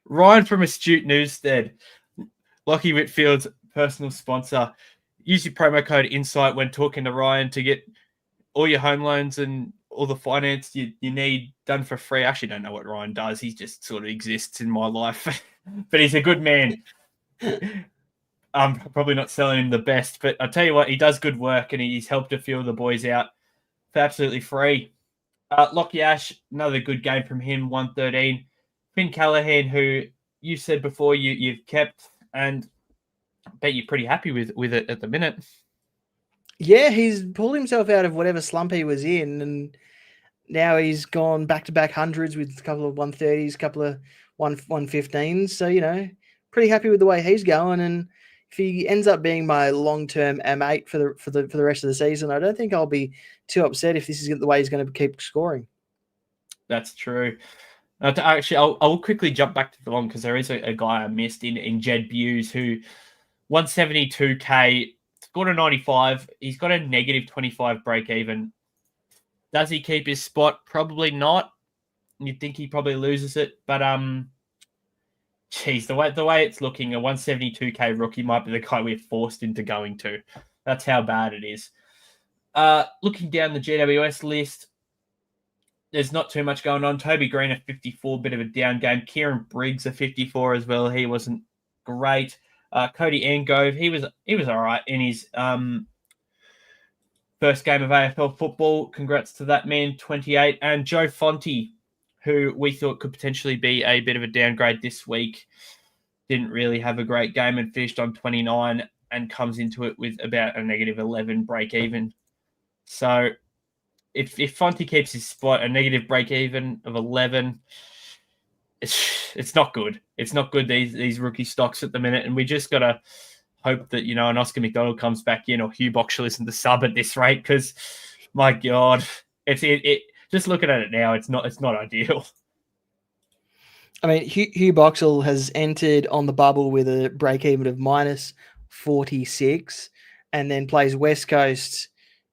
Speaker 3: Ryan from Astute Newstead. Lockie Whitfield's personal sponsor. Use your promo code INSIGHT when talking to Ryan to get all your home loans and all the finance you need done for free. I actually don't know what Ryan does. He just sort of exists in my life. But he's a good man. I'm probably not selling him the best, but I'll tell you what, he does good work and he's helped a few of the boys out for absolutely free. Lockie Ash, another good game from him, 113. Finn Callahan, who you said before you've kept, and I bet you're pretty happy with it at the minute.
Speaker 4: Yeah, he's pulled himself out of whatever slump he was in, and now he's gone back-to-back hundreds with a couple of 130s, a couple of 115s. So, pretty happy with the way he's going. And if he ends up being my long-term M8 for the rest of the season, I don't think I'll be too upset if this is the way he's going to keep scoring.
Speaker 3: That's true. Actually, I'll quickly jump back to Geelong because there is a guy I missed in Jed Buse who 172K, scored a 95. He's got a negative 25 break even. Does he keep his spot? Probably not. You'd think he probably loses it, but the way it's looking, a 172K rookie might be the guy we're forced into going to. That's how bad it is. Looking down the GWS list, there's not too much going on. Toby Green at 54, bit of a down game. Kieran Briggs at 54 as well. He wasn't great. Cody Angove, he was all right in his first game of AFL football. Congrats to that man, 28. And Joe Fonte, who we thought could potentially be a bit of a downgrade this week, didn't really have a great game and finished on 29 and comes into it with about a negative 11 break even. So if Fonte keeps his spot, a negative break even of 11, it's not good. It's not good, these rookie stocks at the minute, and we just got to hope that, an Oscar McDonald comes back in or Hugh Boxall isn't the sub at this rate because, my God, it just looking at it now, it's not ideal.
Speaker 4: I mean, Hugh Boxall has entered on the bubble with a break even of minus 46 and then plays West Coast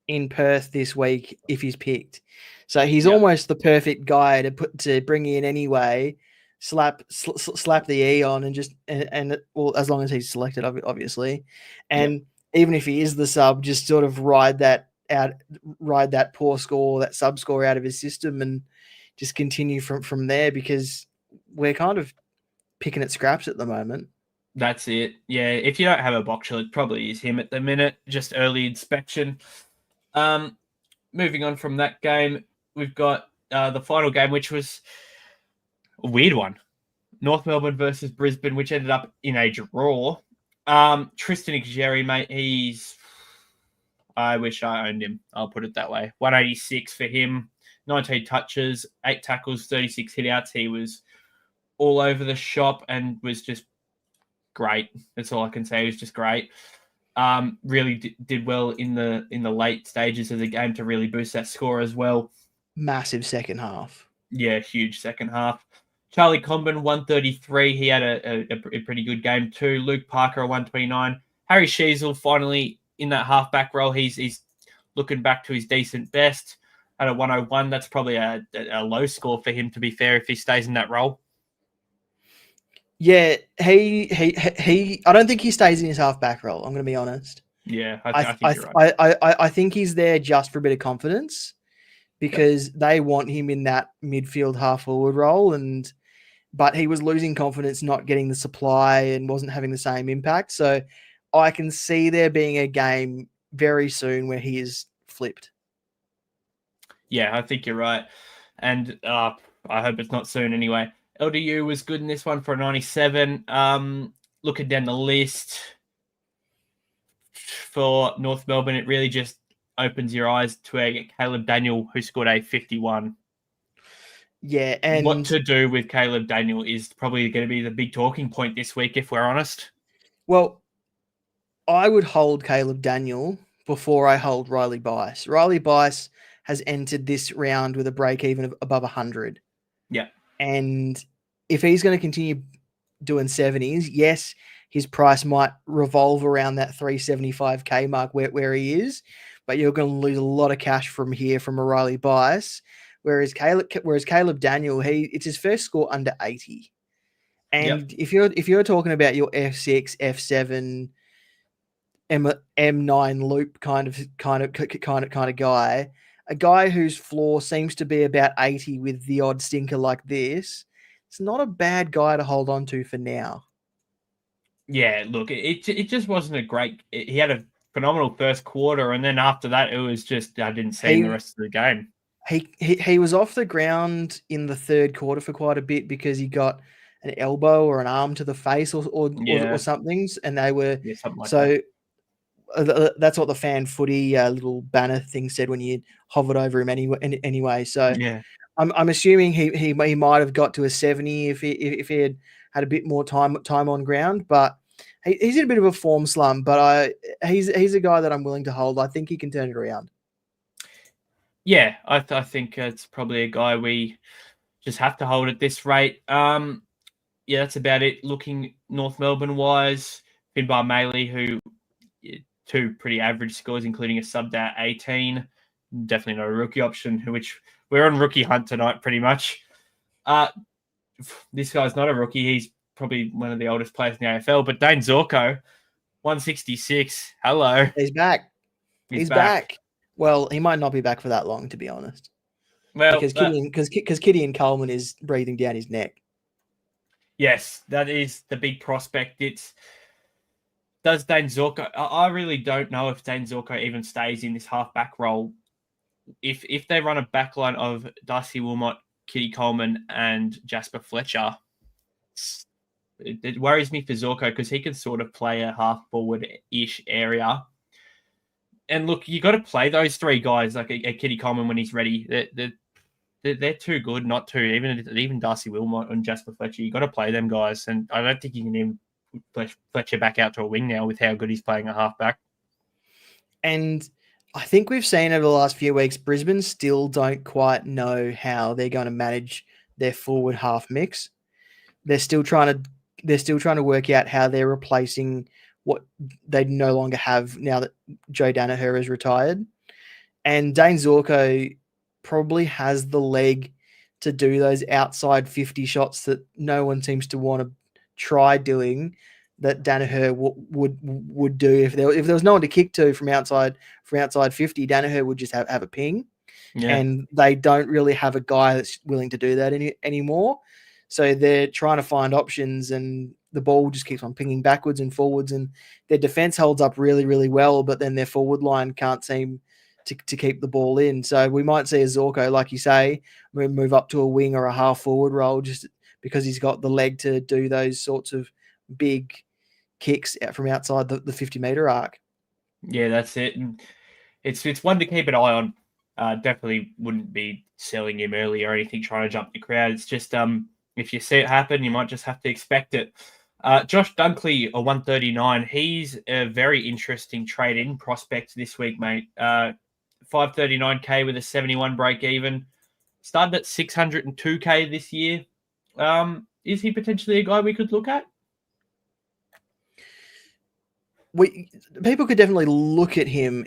Speaker 4: in Perth this week if he's picked. So he's almost the perfect guy to bring in anyway, slap the E on and well, as long as he's selected, obviously. And even if he is the sub, just sort of ride that poor score, that sub score out of his system and just continue from there, because we're kind of picking at scraps at the moment.
Speaker 3: That's it. Yeah, if you don't have a Boxall, it probably is him at the minute. Just early inspection. Moving on from that game, we've got the final game, which was a weird one. North Melbourne versus Brisbane, which ended up in a draw. Tristan Xerri, mate, I wish I owned him. I'll put it that way. 186 for him, 19 touches, 8 tackles, 36 hitouts. He was all over the shop and was just great. That's all I can say. He was just great. Really did well in the late stages of the game to really boost that score as well.
Speaker 4: Massive second half.
Speaker 3: Yeah, huge second half. Charlie Comben, 133. He had a pretty good game too. Luke Parker, 129. Harry Sheasel finally in that halfback role. He's looking back to his decent best at a 101. That's probably a low score for him, to be fair, if he stays in that role.
Speaker 4: Yeah, he I don't think he stays in his halfback role. I'm going to be honest.
Speaker 3: Yeah, I think you're right.
Speaker 4: I think he's there just for a bit of confidence because they want him in that midfield half forward role, but he was losing confidence, not getting the supply and wasn't having the same impact. So I can see there being a game very soon where he is flipped.
Speaker 3: Yeah, I think you're right. And I hope it's not soon anyway. LDU was good in this one for a 97. Looking down the list for North Melbourne, it really just opens your eyes to Caleb Daniel, who scored a 51.
Speaker 4: Yeah, and
Speaker 3: what to do with Caleb Daniel is probably going to be the big talking point this week, if we're honest.
Speaker 4: Well, I would hold Caleb Daniel before I hold Riley Bice. Riley Bice has entered this round with a break even of above 100.
Speaker 3: Yeah.
Speaker 4: And if he's going to continue doing 70s, yes, his price might revolve around that 375k mark where he is, but you're going to lose a lot of cash from here from a Riley Bice. Whereas Caleb Daniel, it's his first score under 80. And if you're talking about your F6, F7, M9 loop kind of guy, a guy whose floor seems to be about 80 with the odd stinker like this, it's not a bad guy to hold on to for now.
Speaker 3: Yeah, look, it just wasn't a great. He had a phenomenal first quarter, and then after that, it was just I didn't see him the rest of the game.
Speaker 4: He was off the ground in the third quarter for quite a bit because he got an elbow or an arm to the face or something, and they were
Speaker 3: something like
Speaker 4: so. That's what the fan footy little banner thing said when you hovered over him anyway. So
Speaker 3: yeah.
Speaker 4: I'm assuming he might have got to a 70 if he had a bit more time on ground, but he's in a bit of a form slump. But he's a guy that I'm willing to hold. I think he can turn it around.
Speaker 3: Yeah, I think it's probably a guy we just have to hold at this rate. Yeah, that's about it. Looking North Melbourne wise, Finbar Maley, who 2 pretty average scores, including a sub at 18. Definitely not a rookie option, which we're on rookie hunt tonight, pretty much. This guy's not a rookie. He's probably one of the oldest players in the AFL. But Dane Zorko, 166. Hello.
Speaker 4: He's back. He's back. Well, he might not be back for that long, to be honest.
Speaker 3: Well,
Speaker 4: because Gideon Coleman is breathing down his neck.
Speaker 3: Yes, that is the big prospect. Does Dane Zorko? I really don't know if Dane Zorko even stays in this half-back role. If they run a backline of Darcy Wilmot, Kitty Coleman, and Jasper Fletcher, it worries me for Zorko because he can sort of play a half-forward-ish area. And look, you got to play those 3 guys like a Kitty Coleman when he's ready. They're too good not to. Even Darcy Wilmot and Jasper Fletcher, you got to play them guys. And I don't think you can even Fletcher back out to a wing now with how good he's playing a halfback. And
Speaker 4: I think we've seen over the last few weeks, Brisbane still don't quite know how they're going to manage their forward half mix. They're still trying to work out how they're replacing what they no longer have now that Joe Danaher has retired. And Dane Zorko probably has the leg to do those outside 50 shots that no one seems to want to try doing, that Danaher would do if there was no one to kick to from outside 50. Danaher would just have a ping, and they don't really have a guy that's willing to do that anymore. So they're trying to find options, and the ball just keeps on pinging backwards and forwards, and their defense holds up really, really well, but then their forward line can't seem to keep the ball in. So we might see a Zorko, like you say, move up to a wing or a half forward role just because he's got the leg to do those sorts of big kicks out from outside the 50-meter arc.
Speaker 3: Yeah, that's it. And it's one to keep an eye on. Definitely wouldn't be selling him early or anything, trying to jump the crowd. It's just if you see it happen, you might just have to expect it. Josh Dunkley, a 139. He's a very interesting trade-in prospect this week, mate. 539k with a 71 break even. Started at 602k this year. Is he potentially a guy we could look at?
Speaker 4: People could definitely look at him.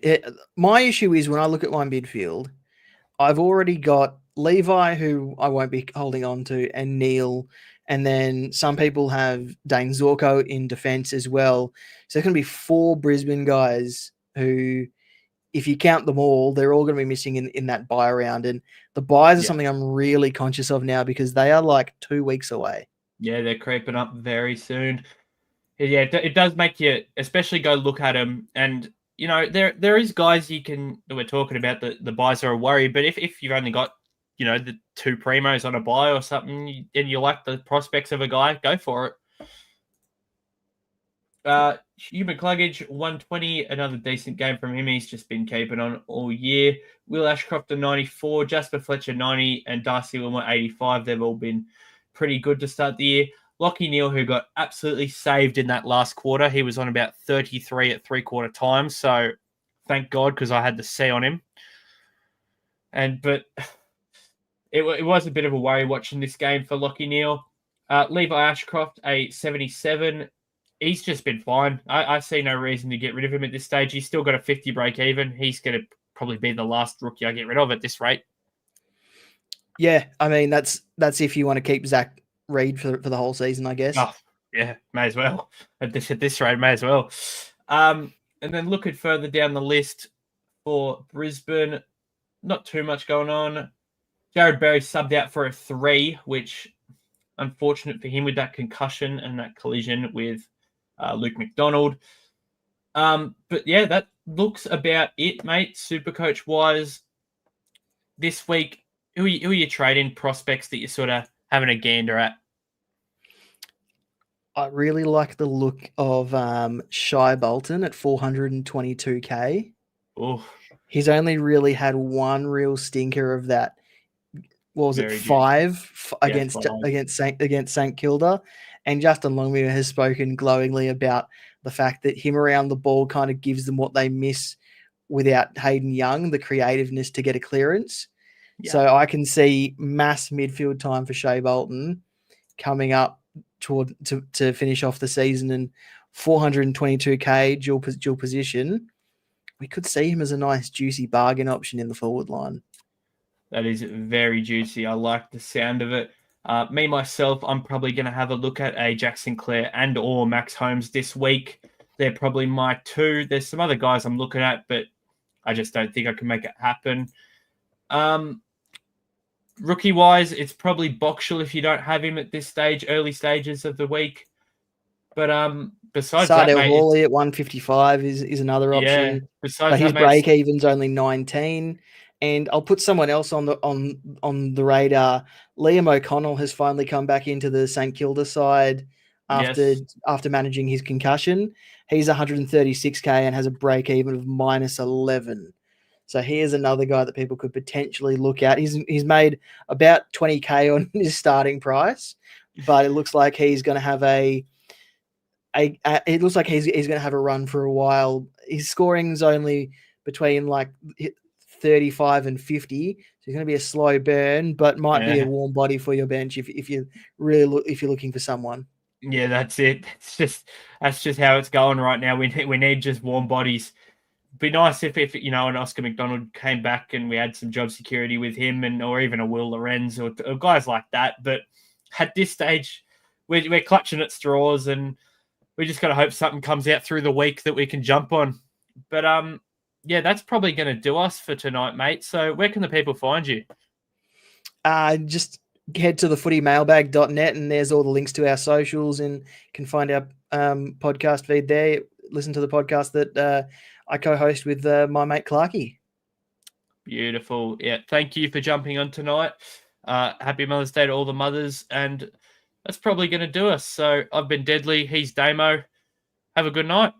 Speaker 4: My issue is when I look at my midfield, I've already got Levi, who I won't be holding on to, and Neil, and then some people have Dane Zorko in defence as well. So there's going to be 4 Brisbane guys who, if you count them all, they're all going to be missing in that bye round. And the byes are something I'm really conscious of now because they are like 2 weeks away.
Speaker 3: Yeah, they're creeping up very soon. Yeah, it does make you especially go look at them. And, you know, there is guys we're talking about, the byes are a worry. But if you've only got the two primos on a buy or something, and you like the prospects of a guy, go for it. Hugh McCluggage, 120, another decent game from him. He's just been keeping on all year. Will Ashcroft, 94, Jasper Fletcher, 90, and Darcy Wilmot, 85. They've all been pretty good to start the year. Lachie Neale, who got absolutely saved in that last quarter. He was on about 33 at three-quarter time, so thank God, because I had the C on him. But it was a bit of a worry watching this game for Lachie Neale. Levi Ashcroft, a 77. He's just been fine. I see no reason to get rid of him at this stage. He's still got a 50 break even. He's going to probably be the last rookie I get rid of at this rate.
Speaker 4: Yeah, I mean, that's if you want to keep Zach Reid for the whole season, I guess.
Speaker 3: Oh, yeah, may as well. At this rate, may as well. And then looking further down the list for Brisbane, not too much going on. Jared Berry subbed out for a 3, which unfortunate for him with that concussion and that collision with Luke McDonald. But yeah, that looks about it, mate. Supercoach wise, this week, who are you trading prospects that you're sort of having a gander at?
Speaker 4: I really like the look of Shai Bolton at 422k.
Speaker 3: Oh,
Speaker 4: he's only really had one real stinker of that. What was it?
Speaker 3: Very
Speaker 4: 5
Speaker 3: Yeah,
Speaker 4: against St Kilda, and Justin Longmuir has spoken glowingly about the fact that him around the ball kind of gives them what they miss without Hayden Young, the creativeness to get a clearance. Yeah. So I can see mass midfield time for Shai Bolton coming up to finish off the season, and 422k dual position. We could see him as a nice juicy bargain option in the forward line.
Speaker 3: That is very juicy. I like the sound of it. Me, myself, I'm probably going to have a look at a Jack Sinclair and or Max Holmes this week. They're probably my two. There's some other guys I'm looking at, but I just don't think I can make it happen. Rookie-wise, it's probably Boxall if you don't have him at this stage, early stages of the week. But besides
Speaker 4: Sardell
Speaker 3: that, mate,
Speaker 4: Hawley at 155 is another option.
Speaker 3: Yeah, besides
Speaker 4: but his
Speaker 3: that,
Speaker 4: break even's only 19. And I'll put someone else on the radar. Liam O'Connell has finally come back into the St Kilda side after managing his concussion. He's 136k and has a break even of -11. So here's another guy that people could potentially look at. He's made about 20k on his starting price, but it looks like he's going to have a run for a while. His scoring's only between like 35 and 50, so it's going to be a slow burn, but might be a warm body for your bench if you're looking for someone.
Speaker 3: Yeah, that's it. That's just how it's going right now. We need just warm bodies. Be nice if an Oscar McDonald came back and we had some job security with him, or even a Will Lorenz or guys like that. But at this stage, we're clutching at straws, and we just got to hope something comes out through the week that we can jump on. But yeah, that's probably going to do us for tonight, mate. So where can the people find you?
Speaker 4: Just head to the footymailbag.net, and there's all the links to our socials, and you can find our podcast feed there. Listen to the podcast that I co-host with my mate Clarkey.
Speaker 3: Beautiful. Yeah, thank you for jumping on tonight. Happy Mother's Day to all the mothers, and that's probably going to do us. So I've been Deadly. He's Damo. Have a good night.